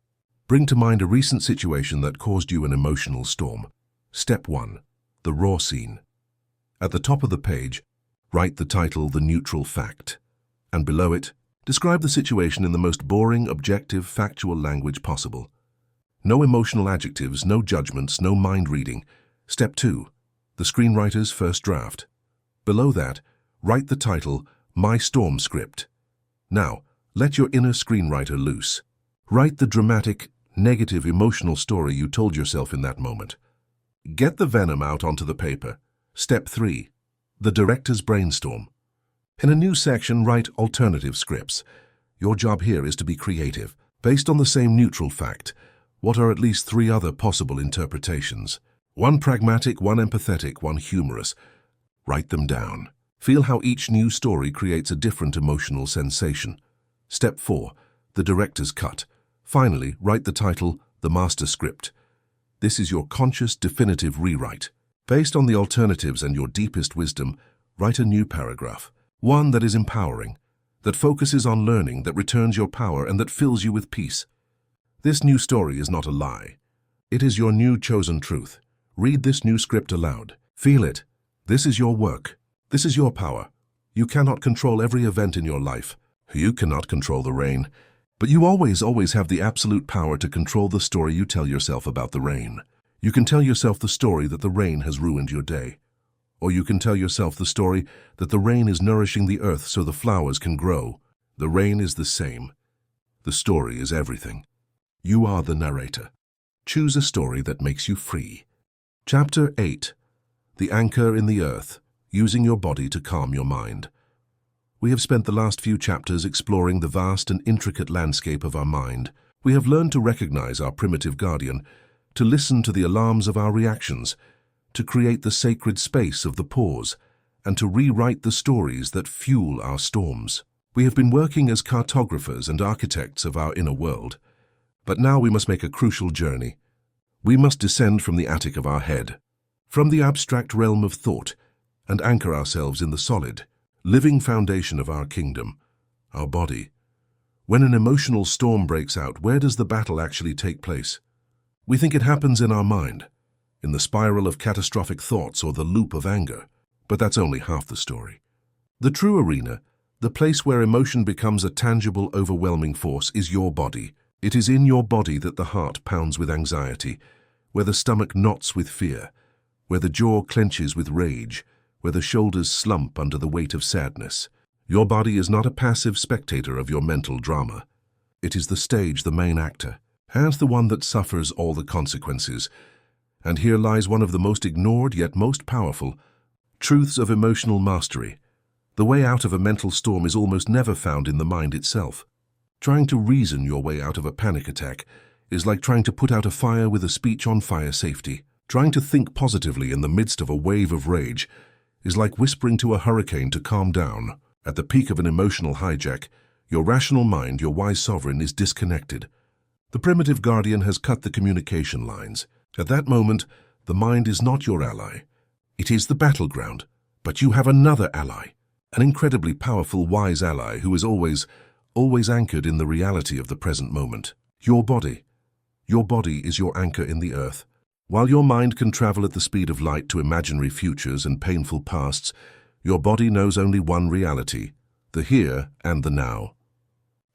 Bring to mind a recent situation that caused you an emotional storm. Step 1. The raw scene. At the top of the page, write the title, The Neutral Fact, and below it, describe the situation in the most boring, objective, factual language possible. No emotional adjectives, no judgments, no mind reading. Step 2. The screenwriter's first draft. Below that, write the title, My Storm Script. Now, let your inner screenwriter loose. Write the dramatic, negative, emotional story you told yourself in that moment. Get the venom out onto the paper. Step 3. The director's brainstorm. In a new section, write alternative scripts. Your job here is to be creative. Based on the same neutral fact, what are at least 3 other possible interpretations? One pragmatic, one empathetic, one humorous. Write them down. Feel how each new story creates a different emotional sensation. Step 4. The director's cut. Finally, write the title, The Master Script. This is your conscious, definitive rewrite. Based on the alternatives and your deepest wisdom, write a new paragraph. One that is empowering, that focuses on learning, that returns your power, and that fills you with peace. This new story is not a lie. It is your new chosen truth. Read this new script aloud. Feel it. This is your work. This is your power. You cannot control every event in your life. You cannot control the rain. But you always have the absolute power to control the story you tell yourself about the rain. You can tell yourself the story that the rain has ruined your day. Or you can tell yourself the story that the rain is nourishing the earth so the flowers can grow. The rain is the same. The story is everything. You are the narrator. Choose a story that makes you free. Chapter 8. The Anchor in the Earth, Using Your Body to Calm Your Mind. We have spent the last few chapters exploring the vast and intricate landscape of our mind. We have learned to recognize our primitive guardian, to listen to the alarms of our reactions, to create the sacred space of the pause, and to rewrite the stories that fuel our storms. We have been working as cartographers and architects of our inner world, but now we must make a crucial journey. We must descend from the attic of our head, from the abstract realm of thought, and anchor ourselves in the solid, living foundation of our kingdom, our body. When an emotional storm breaks out, where does the battle actually take place? We think it happens in our mind, in the spiral of catastrophic thoughts or the loop of anger, but that's only half the story. The true arena, the place where emotion becomes a tangible, overwhelming force, is your body. It is in your body that the heart pounds with anxiety, where the stomach knots with fear, where the jaw clenches with rage, where the shoulders slump under the weight of sadness. Your body is not a passive spectator of your mental drama. It is the stage, the main actor, and the one that suffers all the consequences. And here lies one of the most ignored yet most powerful truths of emotional mastery. The way out of a mental storm is almost never found in the mind itself. Trying to reason your way out of a panic attack is like trying to put out a fire with a speech on fire safety. Trying to think positively in the midst of a wave of rage is like whispering to a hurricane to calm down. At the peak of an emotional hijack, your rational mind, your wise sovereign, is disconnected. The primitive guardian has cut the communication lines. At that moment, the mind is not your ally. It is the battleground. But you have another ally, an incredibly powerful, wise ally who is always anchored in the reality of the present moment. Your body. Your body is your anchor in the earth. While your mind can travel at the speed of light to imaginary futures and painful pasts, your body knows only one reality, the here and the now.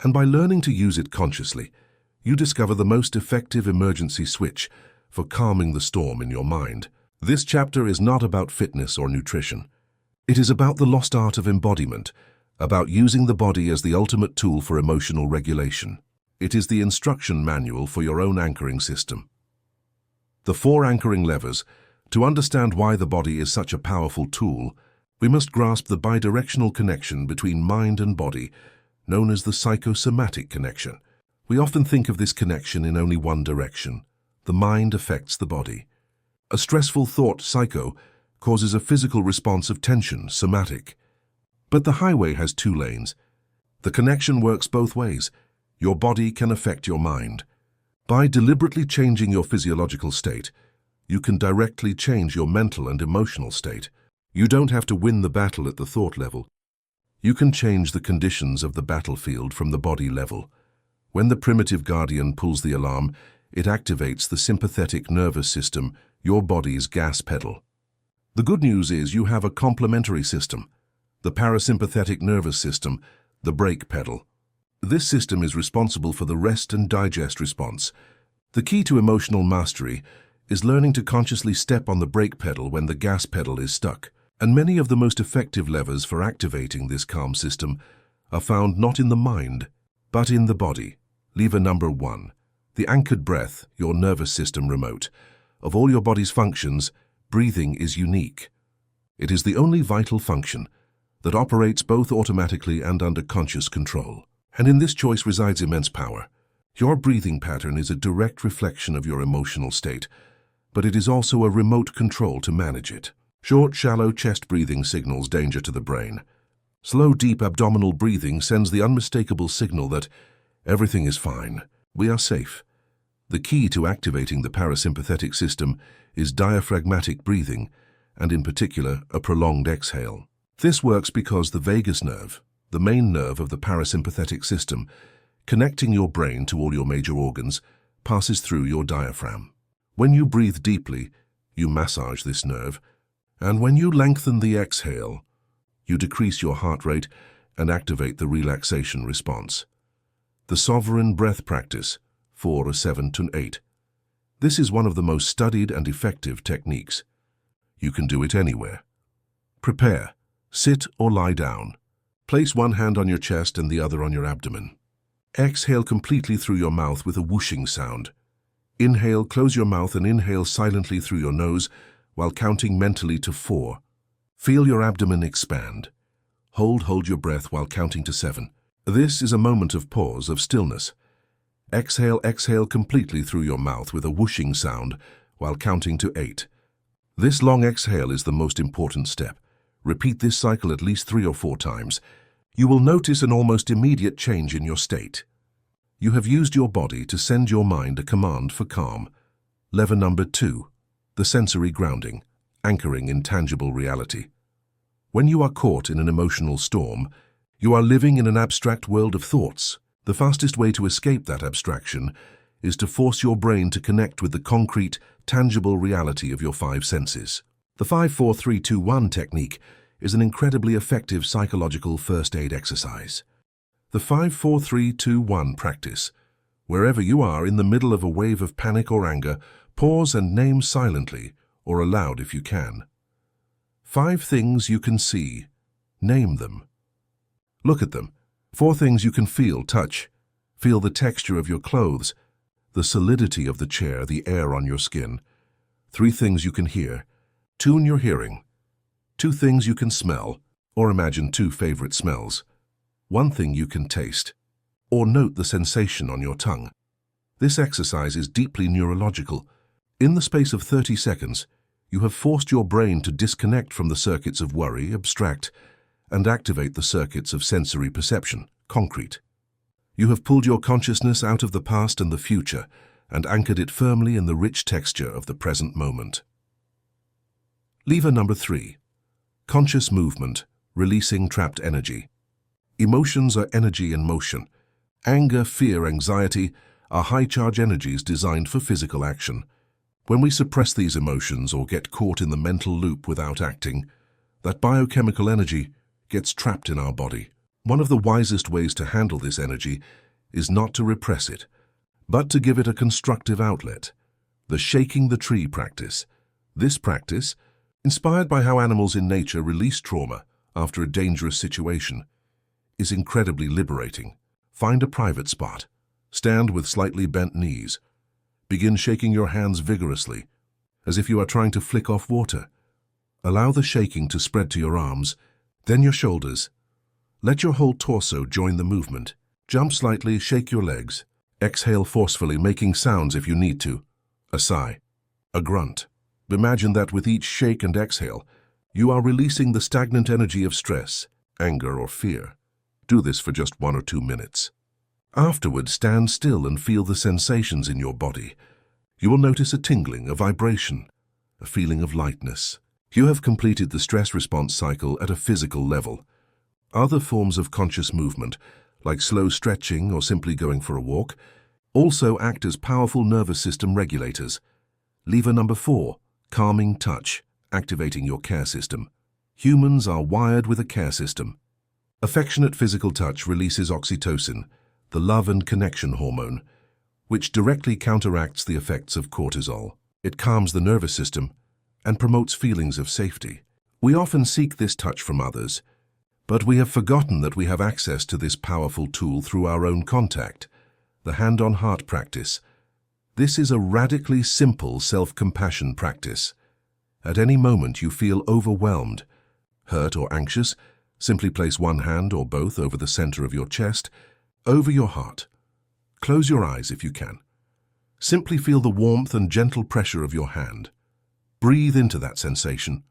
And by learning to use it consciously, you discover the most effective emergency switch for calming the storm in your mind. This chapter is not about fitness or nutrition. It is about the lost art of embodiment, about using the body as the ultimate tool for emotional regulation. It is the instruction manual for your own anchoring system. The 4 anchoring levers. To understand why the body is such a powerful tool, we must grasp the bidirectional connection between mind and body, known as the psychosomatic connection. We often think of this connection in only one direction. The mind affects the body. A stressful thought, psycho, causes a physical response of tension, somatic. But the highway has 2 lanes. The connection works both ways. Your body can affect your mind. By deliberately changing your physiological state, you can directly change your mental and emotional state. You don't have to win the battle at the thought level. You can change the conditions of the battlefield from the body level. When the primitive guardian pulls the alarm, it activates the sympathetic nervous system, your body's gas pedal. The good news is you have a complementary system, the parasympathetic nervous system, the brake pedal. This system is responsible for the rest and digest response. The key to emotional mastery is learning to consciously step on the brake pedal when the gas pedal is stuck. And many of the most effective levers for activating this calm system are found not in the mind, but in the body. Lever number 1, the anchored breath, your nervous system remote. Of all your body's functions, breathing is unique. It is the only vital function that operates both automatically and under conscious control. And in this choice resides immense power. Your breathing pattern is a direct reflection of your emotional state, but it is also a remote control to manage it. Short, shallow chest breathing signals danger to the brain. Slow, deep abdominal breathing sends the unmistakable signal that everything is fine, we are safe. The key to activating the parasympathetic system is diaphragmatic breathing, and in particular, a prolonged exhale. This works because the vagus nerve, the main nerve of the parasympathetic system, connecting your brain to all your major organs, passes through your diaphragm. When you breathe deeply, you massage this nerve, and when you lengthen the exhale, you decrease your heart rate and activate the relaxation response. The sovereign breath practice, 4, 7 to 8. This is one of the most studied and effective techniques. You can do it anywhere. Prepare. Sit or lie down. Place one hand on your chest and the other on your abdomen. Exhale completely through your mouth with a whooshing sound. Inhale, close your mouth and inhale silently through your nose while counting mentally to 4. Feel your abdomen expand. Hold your breath while counting to 7. This is a moment of pause, of stillness. Exhale completely through your mouth with a whooshing sound while counting to 8. This long exhale is the most important step. Repeat this cycle at least 3 or 4 times. You will notice an almost immediate change in your state. You have used your body to send your mind a command for calm. Lever number 2, the sensory grounding, anchoring in tangible reality. When you are caught in an emotional storm, you are living in an abstract world of thoughts. The fastest way to escape that abstraction is to force your brain to connect with the concrete, tangible reality of your 5 senses. The 5-4-3-2-1 technique is an incredibly effective psychological first aid exercise. The 5-4-3-2-1 practice. Wherever you are in the middle of a wave of panic or anger, pause and name silently, or aloud if you can. 5 things you can see. Name them. Look at them. 4 things you can feel, touch. Feel the texture of your clothes, the solidity of the chair, the air on your skin. 3 things you can hear. Tune your hearing. 2 things you can smell, or imagine 2 favorite smells. 1 thing you can taste, or note the sensation on your tongue. This exercise is deeply neurological. In the space of 30 seconds, you have forced your brain to disconnect from the circuits of worry, abstract, and activate the circuits of sensory perception, concrete. You have pulled your consciousness out of the past and the future and anchored it firmly in the rich texture of the present moment. Lever number 3. Conscious movement, releasing trapped energy. Emotions are energy in motion. Anger, fear, anxiety are high-charge energies designed for physical action. When we suppress these emotions or get caught in the mental loop without acting, that biochemical energy gets trapped in our body. One of the wisest ways to handle this energy is not to repress it, but to give it a constructive outlet. The shaking the tree practice. This practice, inspired by how animals in nature release trauma after a dangerous situation, is incredibly liberating. Find a private spot. Stand with slightly bent knees. Begin shaking your hands vigorously, as if you are trying to flick off water. Allow the shaking to spread to your arms, then your shoulders. Let your whole torso join the movement. Jump slightly, shake your legs. Exhale forcefully, making sounds if you need to. A sigh. A grunt. Imagine that with each shake and exhale, you are releasing the stagnant energy of stress, anger, or fear. Do this for just 1 or 2 minutes. Afterward, stand still and feel the sensations in your body. You will notice a tingling, a vibration, a feeling of lightness. You have completed the stress response cycle at a physical level. Other forms of conscious movement, like slow stretching or simply going for a walk, also act as powerful nervous system regulators. Lever number 4. Calming touch, activating your care system. Humans are wired with a care system. Affectionate physical touch releases oxytocin, the love and connection hormone, which directly counteracts the effects of cortisol. It calms the nervous system and promotes feelings of safety. We often seek this touch from others, but we have forgotten that we have access to this powerful tool through our own contact, the hand-on-heart practice. This is a radically simple self-compassion practice. At any moment you feel overwhelmed, hurt, or anxious, simply place one hand or both over the center of your chest, over your heart. Close your eyes if you can. Simply feel the warmth and gentle pressure of your hand. Breathe into that sensation.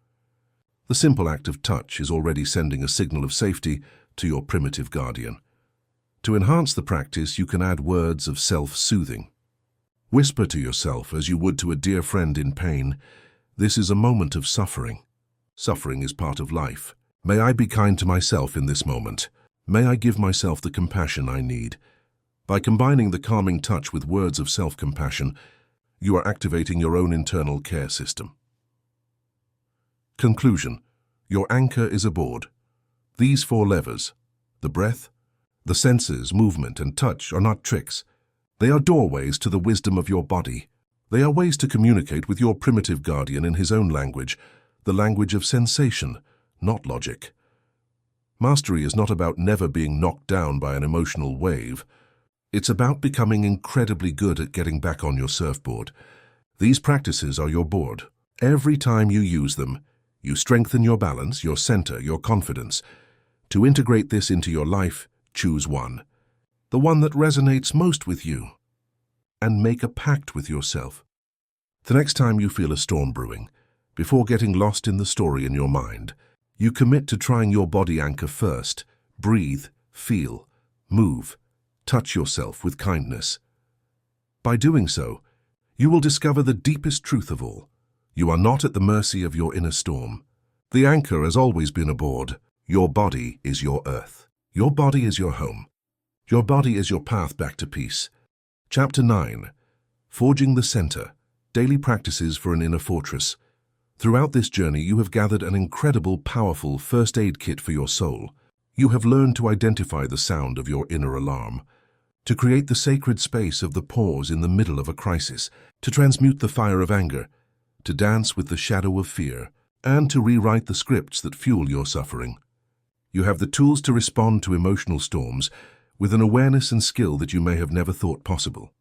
The simple act of touch is already sending a signal of safety to your primitive guardian. To enhance the practice, you can add words of self-soothing. Whisper to yourself as you would to a dear friend in pain, "This is a moment of suffering. Suffering is part of life. May I be kind to myself in this moment. May I give myself the compassion I need." By combining the calming touch with words of self-compassion, you are activating your own internal care system. Conclusion. Your anchor is aboard. These 4 levers, the breath, the senses, movement, and touch, are not tricks. They are doorways to the wisdom of your body. They are ways to communicate with your primitive guardian in his own language, the language of sensation, not logic. Mastery is not about never being knocked down by an emotional wave. It's about becoming incredibly good at getting back on your surfboard. These practices are your board. Every time you use them, you strengthen your balance, your center, your confidence. To integrate this into your life, choose one. The one that resonates most with you. And make a pact with yourself. The next time you feel a storm brewing, before getting lost in the story in your mind, you commit to trying your body anchor first. Breathe, feel, move, touch yourself with kindness. By doing so, you will discover the deepest truth of all. You are not at the mercy of your inner storm. The anchor has always been aboard. Your body is your earth. Your body is your home. Your body is your path back to peace. Chapter 9. Forging the Center. Daily Practices for an Inner Fortress. Throughout this journey, you have gathered an incredible, powerful first aid kit for your soul. You have learned to identify the sound of your inner alarm, to create the sacred space of the pause in the middle of a crisis, to transmute the fire of anger, to dance with the shadow of fear, and to rewrite the scripts that fuel your suffering. You have the tools to respond to emotional storms with an awareness and skill that you may have never thought possible.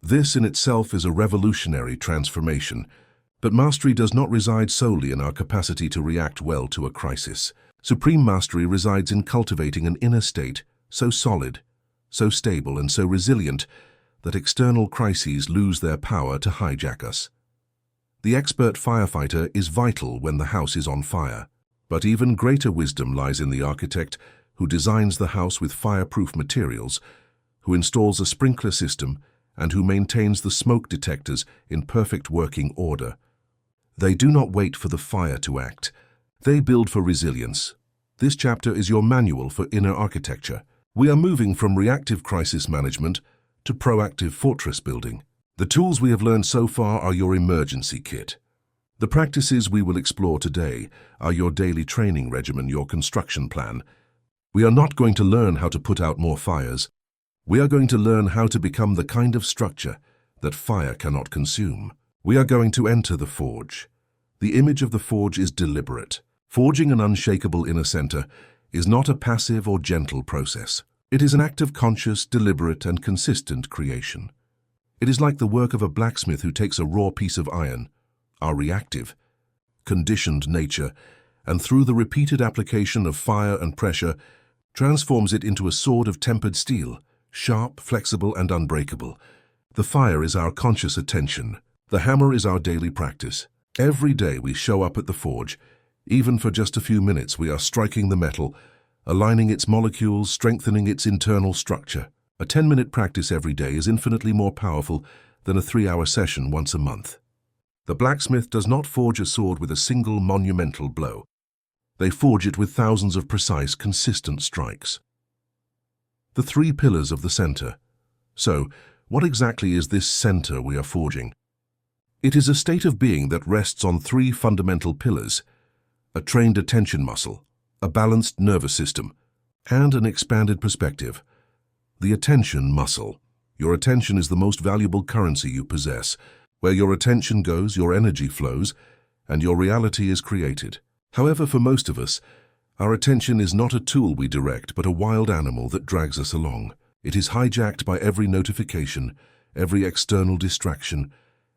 This in itself is a revolutionary transformation, but mastery does not reside solely in our capacity to react well to a crisis. Supreme mastery resides in cultivating an inner state so solid, so stable, and so resilient that external crises lose their power to hijack us. The expert firefighter is vital when the house is on fire, but even greater wisdom lies in the architect who designs the house with fireproof materials, who installs a sprinkler system, and who maintains the smoke detectors in perfect working order. They do not wait for the fire to act. They build for resilience. This chapter is your manual for inner architecture. We are moving from reactive crisis management to proactive fortress building. The tools we have learned so far are your emergency kit. The practices we will explore today are your daily training regimen, your construction plan. We are not going to learn how to put out more fires. We are going to learn how to become the kind of structure that fire cannot consume. We are going to enter the forge. The image of the forge is deliberate. Forging an unshakable inner center is not a passive or gentle process. It is an act of conscious, deliberate, and consistent creation. It is like the work of a blacksmith who takes a raw piece of iron, our reactive, conditioned nature, and through the repeated application of fire and pressure, transforms it into a sword of tempered steel, sharp, flexible, and unbreakable. The fire is our conscious attention. The hammer is our daily practice. Every day we show up at the forge. Even for just a few minutes, we are striking the metal, aligning its molecules, strengthening its internal structure. A 10-minute practice every day is infinitely more powerful than a 3-hour session once a month. The blacksmith does not forge a sword with a single monumental blow. They forge it with thousands of precise, consistent strikes. The 3 pillars of the center. So, what exactly is this center we are forging? It is a state of being that rests on 3 fundamental pillars: a trained attention muscle, a balanced nervous system, and an expanded perspective. The attention muscle. Your attention is the most valuable currency you possess. Where your attention goes, your energy flows, and your reality is created. However, for most of us, our attention is not a tool we direct, but a wild animal that drags us along. It is hijacked by every notification, every external distraction,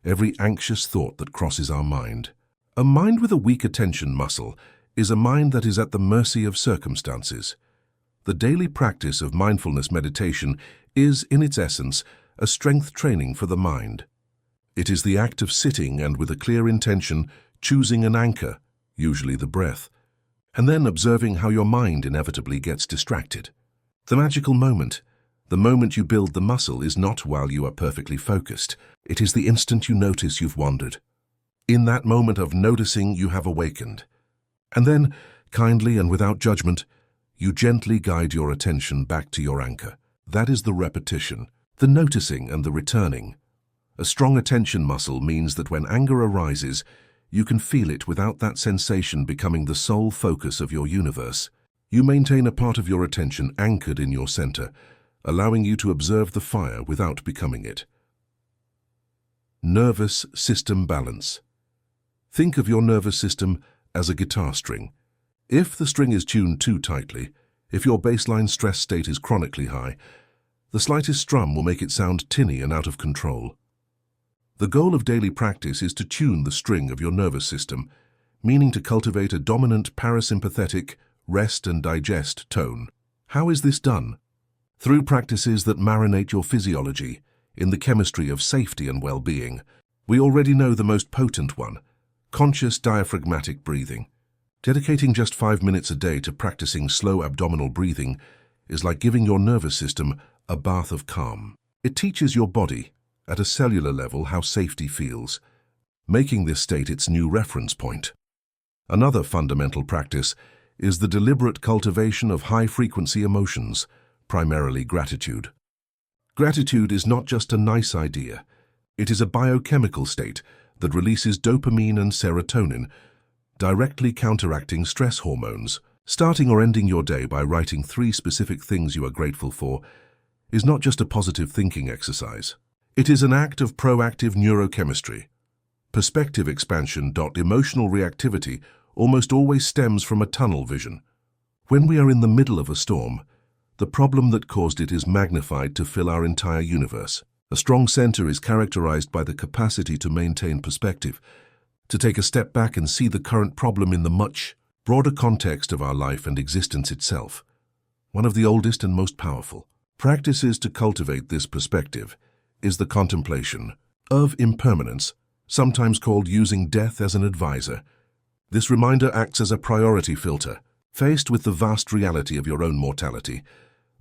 every anxious thought that crosses our mind. A mind with a weak attention muscle is a mind that is at the mercy of circumstances. The daily practice of mindfulness meditation is, in its essence, a strength training for the mind. It is the act of sitting and, with a clear intention, choosing an anchor, usually the breath, and then observing how your mind inevitably gets distracted. The magical moment, the moment you build the muscle, is not while you are perfectly focused. It is the instant you notice you've wandered. In that moment of noticing, you have awakened. And then, kindly and without judgment, you gently guide your attention back to your anchor. That is the repetition, the noticing and the returning. A strong attention muscle means that when anger arises, you can feel it without that sensation becoming the sole focus of your universe. You maintain a part of your attention anchored in your center, allowing you to observe the fire without becoming it. Nervous system balance. Think of your nervous system as a guitar string. If the string is tuned too tightly, if your baseline stress state is chronically high, the slightest strum will make it sound tinny and out of control. The goal of daily practice is to tune the string of your nervous system, meaning to cultivate a dominant parasympathetic, rest and digest tone. How is this done? Through practices that marinate your physiology in the chemistry of safety and well-being. We already know the most potent one: conscious diaphragmatic breathing. Dedicating just 5 minutes a day to practicing slow abdominal breathing is like giving your nervous system a bath of calm. It teaches your body, at a cellular level, how safety feels, making this state its new reference point. Another fundamental practice is the deliberate cultivation of high-frequency emotions, primarily gratitude. Gratitude is not just a nice idea. It is a biochemical state that releases dopamine and serotonin, directly counteracting stress hormones. Starting or ending your day by writing 3 specific things you are grateful for is not just a positive thinking exercise. It is an act of proactive neurochemistry. Perspective expansion. Emotional reactivity almost always stems from a tunnel vision. When we are in the middle of a storm, the problem that caused it is magnified to fill our entire universe. A strong center is characterized by the capacity to maintain perspective, to take a step back and see the current problem in the much broader context of our life and existence itself. One of the oldest and most powerful practices to cultivate this perspective is the contemplation of impermanence, sometimes called using death as an advisor. This reminder acts as a priority filter. Faced with the vast reality of your own mortality,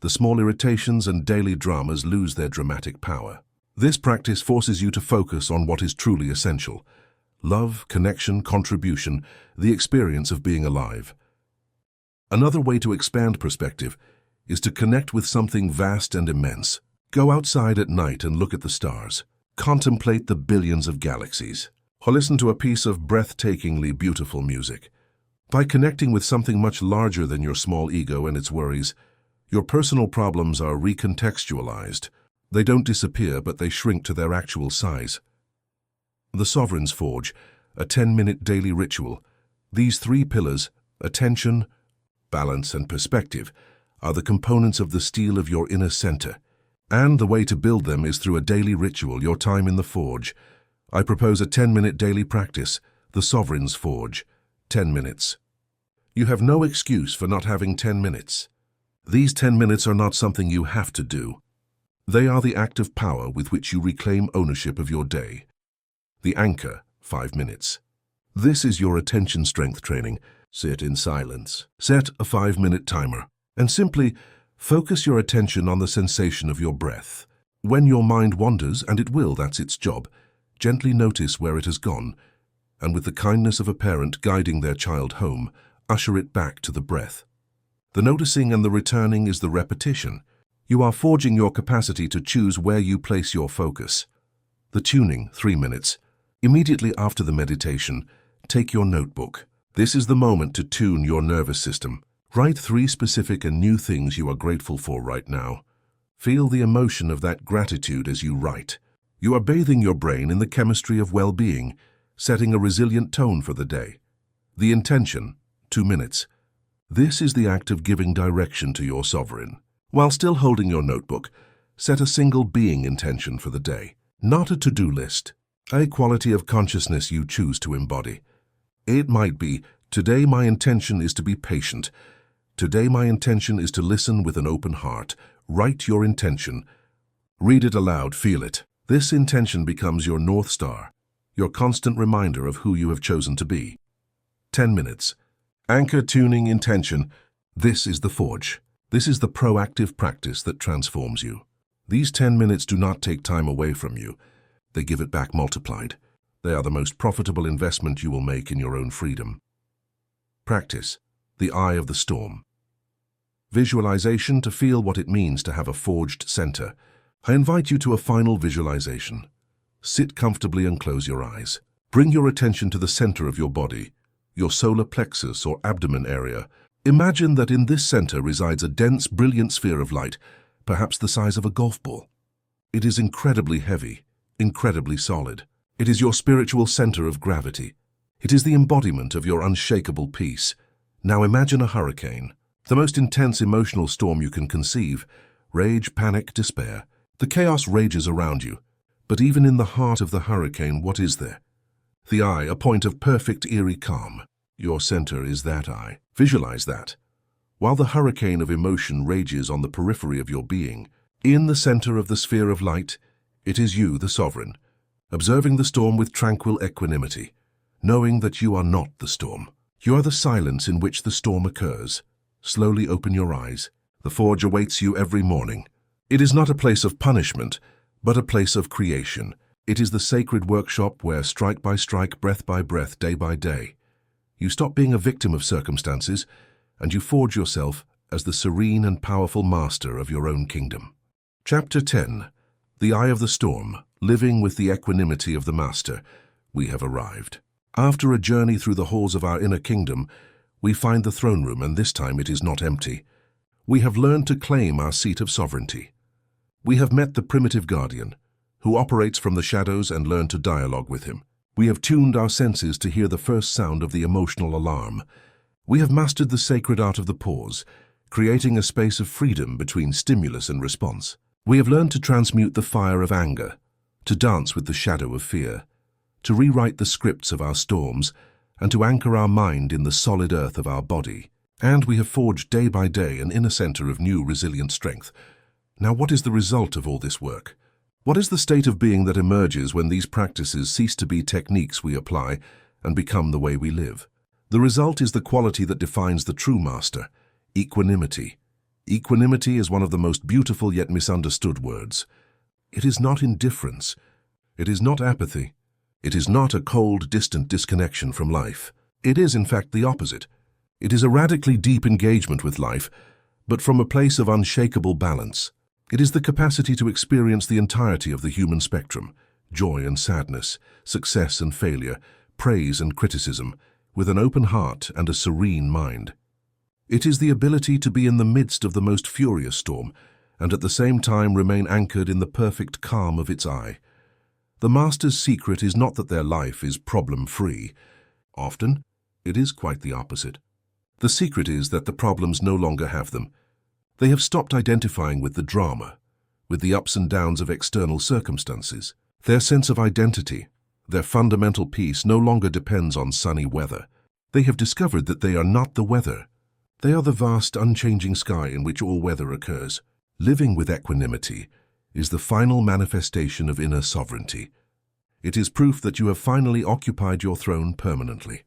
the small irritations and daily dramas lose their dramatic power. This practice forces you to focus on what is truly essential: love, connection, contribution, the experience of being alive. Another way to expand perspective is to connect with something vast and immense. Go outside at night and look at the stars. Contemplate the billions of galaxies. Or listen to a piece of breathtakingly beautiful music. By connecting with something much larger than your small ego and its worries, your personal problems are recontextualized. They don't disappear, but they shrink to their actual size. The Sovereign's Forge, a 10-minute daily ritual. These 3 pillars, attention, balance, and perspective, are the components of the steel of your inner center. And the way to build them is through a daily ritual, your time in the Forge. I propose a 10-minute daily practice, the Sovereign's Forge, 10 minutes. You have no excuse for not having 10 minutes. These 10 minutes are not something you have to do. They are the act of power with which you reclaim ownership of your day. The anchor, 5 minutes. This is your attention strength training. Sit in silence. Set a 5-minute timer and simply focus your attention on the sensation of your breath. When your mind wanders, and it will, that's its job, gently notice where it has gone, and with the kindness of a parent guiding their child home, usher it back to the breath. The noticing and the returning is the repetition. You are forging your capacity to choose where you place your focus. The tuning, 3 minutes. Immediately after the meditation, take your notebook. This is the moment to tune your nervous system. Write 3 specific and new things you are grateful for right now. Feel the emotion of that gratitude as you write. You are bathing your brain in the chemistry of well-being, setting a resilient tone for the day. The intention, 2 minutes. This is the act of giving direction to your sovereign. While still holding your notebook, set a single being intention for the day. Not a to-do list, a quality of consciousness you choose to embody. It might be, today my intention is to be patient. Today my intention is to listen with an open heart. Write your intention. Read it aloud, feel it. This intention becomes your North Star, your constant reminder of who you have chosen to be. 10 minutes. Anchor tuning intention. This is the Forge. This is the proactive practice that transforms you. These 10 minutes do not take time away from you. They give it back multiplied. They are the most profitable investment you will make in your own freedom. Practice. The eye of the storm. Visualization to feel what it means to have a forged center. I invite you to a final visualization. Sit comfortably and close your eyes. Bring your attention to the center of your body, your solar plexus or abdomen area. Imagine that in this center resides a dense, brilliant sphere of light, perhaps the size of a golf ball. It is incredibly heavy, incredibly solid. It is your spiritual center of gravity. It is the embodiment of your unshakable peace. Now imagine a hurricane, the most intense emotional storm you can conceive. Rage, panic, despair. The chaos rages around you. But even in the heart of the hurricane, what is there? The eye, a point of perfect, eerie calm. Your center is that eye. Visualize that. While the hurricane of emotion rages on the periphery of your being, in the center of the sphere of light, it is you, the sovereign, observing the storm with tranquil equanimity, knowing that you are not the storm. You are the silence in which the storm occurs. Slowly open your eyes. The forge awaits you every morning. It is not a place of punishment, but a place of creation. It is the sacred workshop where, strike by strike, breath by breath, day by day, you stop being a victim of circumstances, and you forge yourself as the serene and powerful master of your own kingdom. Chapter 10. The Eye of the Storm. Living with the equanimity of the Master. We have arrived. After a journey through the halls of our inner kingdom, we find the throne room, and this time it is not empty. We have learned to claim our seat of sovereignty. We have met the primitive guardian, who operates from the shadows, and learned to dialogue with him. We have tuned our senses to hear the first sound of the emotional alarm. We have mastered the sacred art of the pause, creating a space of freedom between stimulus and response. We have learned to transmute the fire of anger, to dance with the shadow of fear, to rewrite the scripts of our storms, and to anchor our mind in the solid earth of our body. And we have forged day by day an inner center of new resilient strength. Now, what is the result of all this work? What is the state of being that emerges when these practices cease to be techniques we apply and become the way we live? The result is the quality that defines the true master, equanimity. Equanimity is one of the most beautiful yet misunderstood words. It is not indifference. It is not apathy. It is not a cold, distant disconnection from life. It is, in fact, the opposite. It is a radically deep engagement with life, but from a place of unshakable balance. It is the capacity to experience the entirety of the human spectrum, joy and sadness, success and failure, praise and criticism, with an open heart and a serene mind. It is the ability to be in the midst of the most furious storm, and at the same time remain anchored in the perfect calm of its eye. The master's secret is not that their life is problem-free. Often, it is quite the opposite. The secret is that the problems no longer have them. They have stopped identifying with the drama, with the ups and downs of external circumstances. Their sense of identity, their fundamental peace, no longer depends on sunny weather. They have discovered that they are not the weather. They are the vast, unchanging sky in which all weather occurs. Living with equanimity is the final manifestation of inner sovereignty. It is proof that you have finally occupied your throne permanently.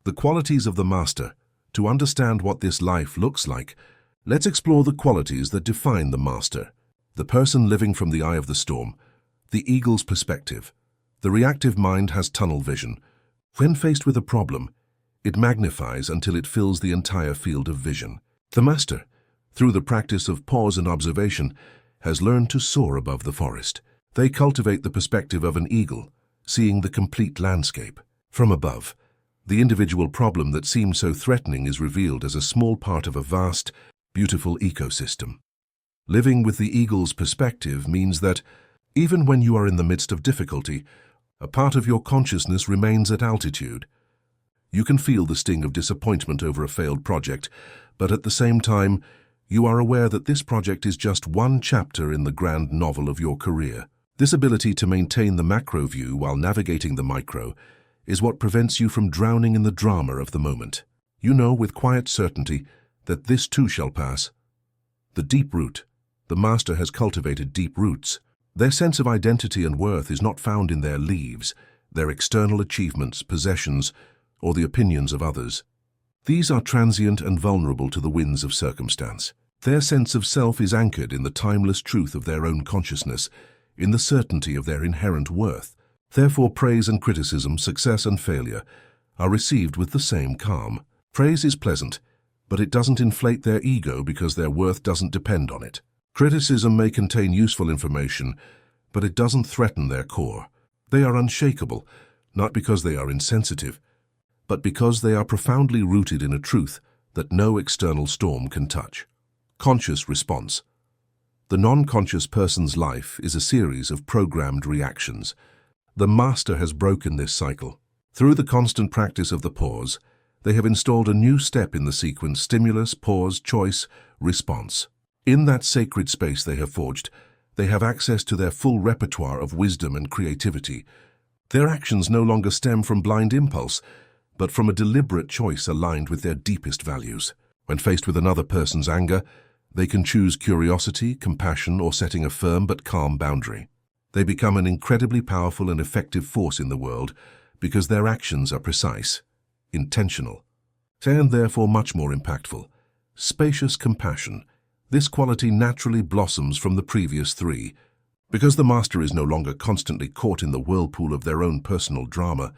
The qualities of the master. To understand what this life looks like, let's explore the qualities that define the master. The person living from the eye of the storm, the eagle's perspective. The reactive mind has tunnel vision. When faced with a problem, it magnifies until it fills the entire field of vision. The master, through the practice of pause and observation, has learned to soar above the forest. They cultivate the perspective of an eagle, seeing the complete landscape. From above, the individual problem that seemed so threatening is revealed as a small part of a vast, beautiful ecosystem. Living with the eagle's perspective means that, even when you are in the midst of difficulty, a part of your consciousness remains at altitude. You can feel the sting of disappointment over a failed project, but at the same time, you are aware that this project is just one chapter in the grand novel of your career. This ability to maintain the macro view while navigating the micro is what prevents you from drowning in the drama of the moment. You know with quiet certainty that this too shall pass. The deep root. The master has cultivated deep roots. Their sense of identity and worth is not found in their leaves, their external achievements, possessions, or the opinions of others. These are transient and vulnerable to the winds of circumstance. Their sense of self is anchored in the timeless truth of their own consciousness, in the certainty of their inherent worth. Therefore, praise and criticism, success and failure, are received with the same calm. Praise is pleasant, but it doesn't inflate their ego because their worth doesn't depend on it. Criticism may contain useful information, but it doesn't threaten their core. They are unshakable, not because they are insensitive, but because they are profoundly rooted in a truth that no external storm can touch. Conscious response. The non-conscious person's life is a series of programmed reactions. The master has broken this cycle. Through the constant practice of the pause, they have installed a new step in the sequence: stimulus, pause, choice, response. In that sacred space they have forged, they have access to their full repertoire of wisdom and creativity. Their actions no longer stem from blind impulse, but from a deliberate choice aligned with their deepest values. When faced with another person's anger, they can choose curiosity, compassion, or setting a firm but calm boundary. They become an incredibly powerful and effective force in the world because their actions are precise, intentional, and therefore much more impactful. Spacious compassion. This quality naturally blossoms from the previous three. Because the master is no longer constantly caught in the whirlpool of their own personal drama,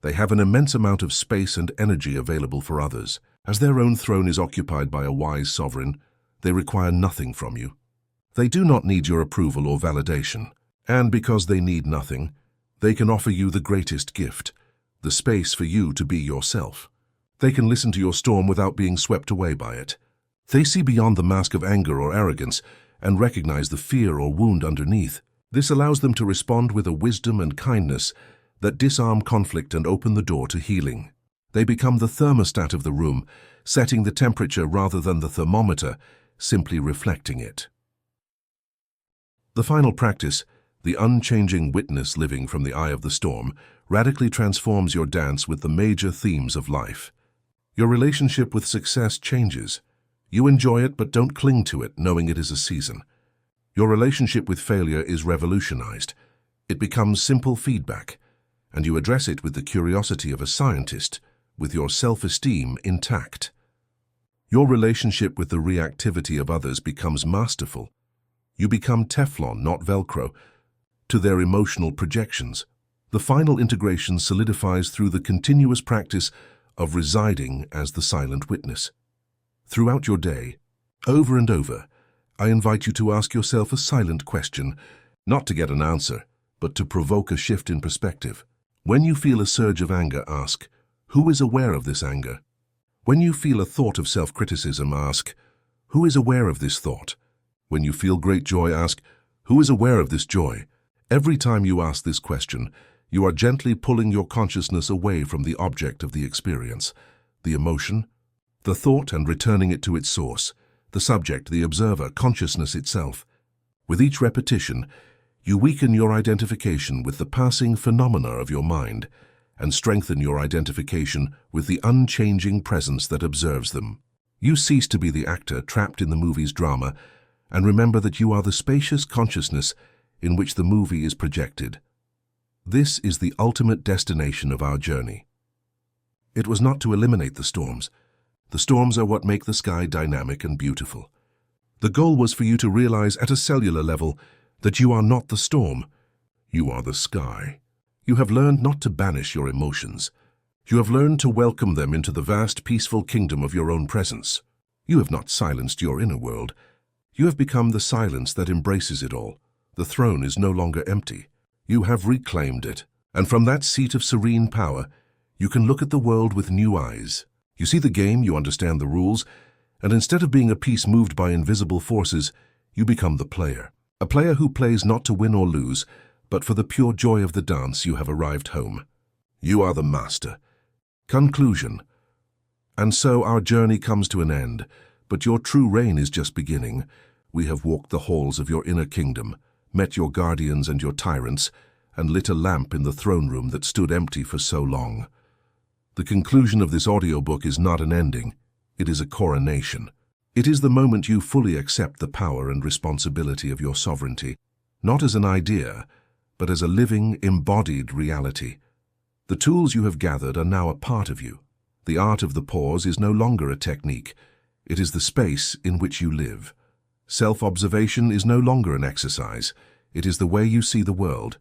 they have an immense amount of space and energy available for others. As their own throne is occupied by a wise sovereign, they require nothing from you. They do not need your approval or validation. And because they need nothing, they can offer you the greatest gift, the space for you to be yourself. They can listen to your storm without being swept away by it. They see beyond the mask of anger or arrogance and recognize the fear or wound underneath. This allows them to respond with a wisdom and kindness that disarm conflict and open the door to healing. They become the thermostat of the room, setting the temperature rather than the thermometer, simply reflecting it. The final practice, the unchanging witness living from the eye of the storm, radically transforms your dance with the major themes of life. Your relationship with success changes. You enjoy it but don't cling to it, knowing it is a season. Your relationship with failure is revolutionized. It becomes simple feedback, and you address it with the curiosity of a scientist, with your self-esteem intact. Your relationship with the reactivity of others becomes masterful. You become Teflon, not Velcro, to their emotional projections. The final integration solidifies through the continuous practice of residing as the silent witness. Throughout your day, over and over, I invite you to ask yourself a silent question, not to get an answer, but to provoke a shift in perspective. When you feel a surge of anger, ask, who is aware of this anger? When you feel a thought of self-criticism, ask, who is aware of this thought? When you feel great joy, ask, who is aware of this joy? Every time you ask this question, you are gently pulling your consciousness away from the object of the experience, the emotion, the thought, and returning it to its source, the subject, the observer, consciousness itself. With each repetition, you weaken your identification with the passing phenomena of your mind and strengthen your identification with the unchanging presence that observes them. You cease to be the actor trapped in the movie's drama and remember that you are the spacious consciousness in which the movie is projected. This is the ultimate destination of our journey. It was not to eliminate the storms. The storms are what make the sky dynamic and beautiful. The goal was for you to realize at a cellular level that you are not the storm, you are the sky. You have learned not to banish your emotions. You have learned to welcome them into the vast, peaceful kingdom of your own presence. You have not silenced your inner world. You have become the silence that embraces it all. The throne is no longer empty. You have reclaimed it, and from that seat of serene power, you can look at the world with new eyes. You see the game, you understand the rules, and instead of being a piece moved by invisible forces, you become the player. A player who plays not to win or lose, but for the pure joy of the dance. You have arrived home. You are the master. Conclusion. And so our journey comes to an end, but your true reign is just beginning. We have walked the halls of your inner kingdom, met your guardians and your tyrants, and lit a lamp in the throne room that stood empty for so long. The conclusion of this audiobook is not an ending. It is a coronation. It is the moment you fully accept the power and responsibility of your sovereignty, not as an idea, but as a living, embodied reality. The tools you have gathered are now a part of you. The art of the pause is no longer a technique. It is the space in which you live. Self-observation is no longer an exercise. It is the way you see the world.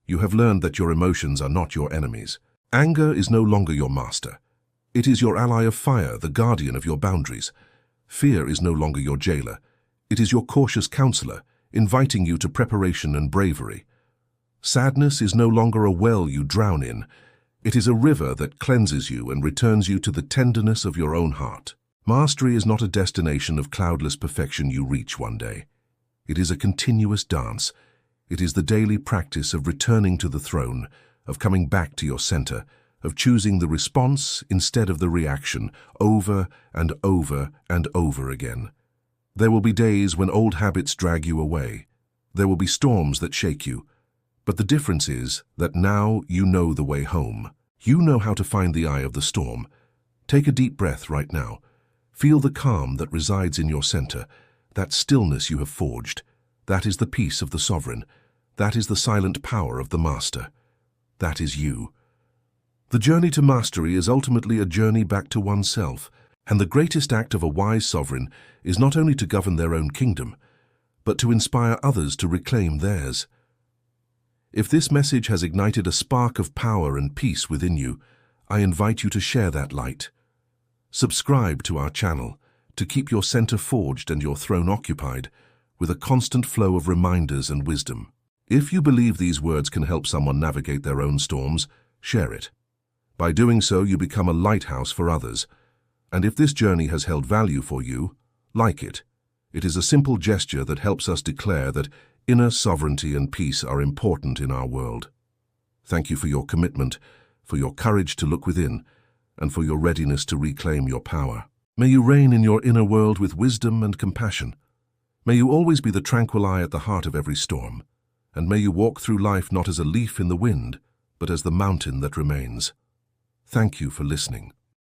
You have learned that your emotions are not your enemies. Anger is no longer your master. It is your ally of fire, the guardian of your boundaries. Fear is no longer your jailer. It is your cautious counselor, inviting you to preparation and bravery. Sadness is no longer a well you drown in. It is a river that cleanses you and returns you to the tenderness of your own heart. Mastery is not a destination of cloudless perfection you reach one day. It is a continuous dance It is the daily practice of returning to the throne, of coming back to your center, of choosing the response instead of the reaction, over and over and over again. There will be days when old habits drag you away. There will be storms that shake you. But the difference is that now you know the way home. You know how to find the eye of the storm. Take a deep breath right now. Feel the calm that resides in your center, that stillness you have forged. That is the peace of the sovereign. That is the silent power of the master. That is you. The journey to mastery is ultimately a journey back to oneself, and the greatest act of a wise sovereign is not only to govern their own kingdom, but to inspire others to reclaim theirs. If this message has ignited a spark of power and peace within you, I invite you to share that light. Subscribe to our channel to keep your center forged and your throne occupied with a constant flow of reminders and wisdom. If you believe these words can help someone navigate their own storms, share it. By doing so, you become a lighthouse for others. And if this journey has held value for you, like it. It is a simple gesture that helps us declare that inner sovereignty and peace are important in our world. Thank you for your commitment, for your courage to look within, and for your readiness to reclaim your power. May you reign in your inner world with wisdom and compassion. May you always be the tranquil eye at the heart of every storm. And may you walk through life not as a leaf in the wind, but as the mountain that remains. Thank you for listening.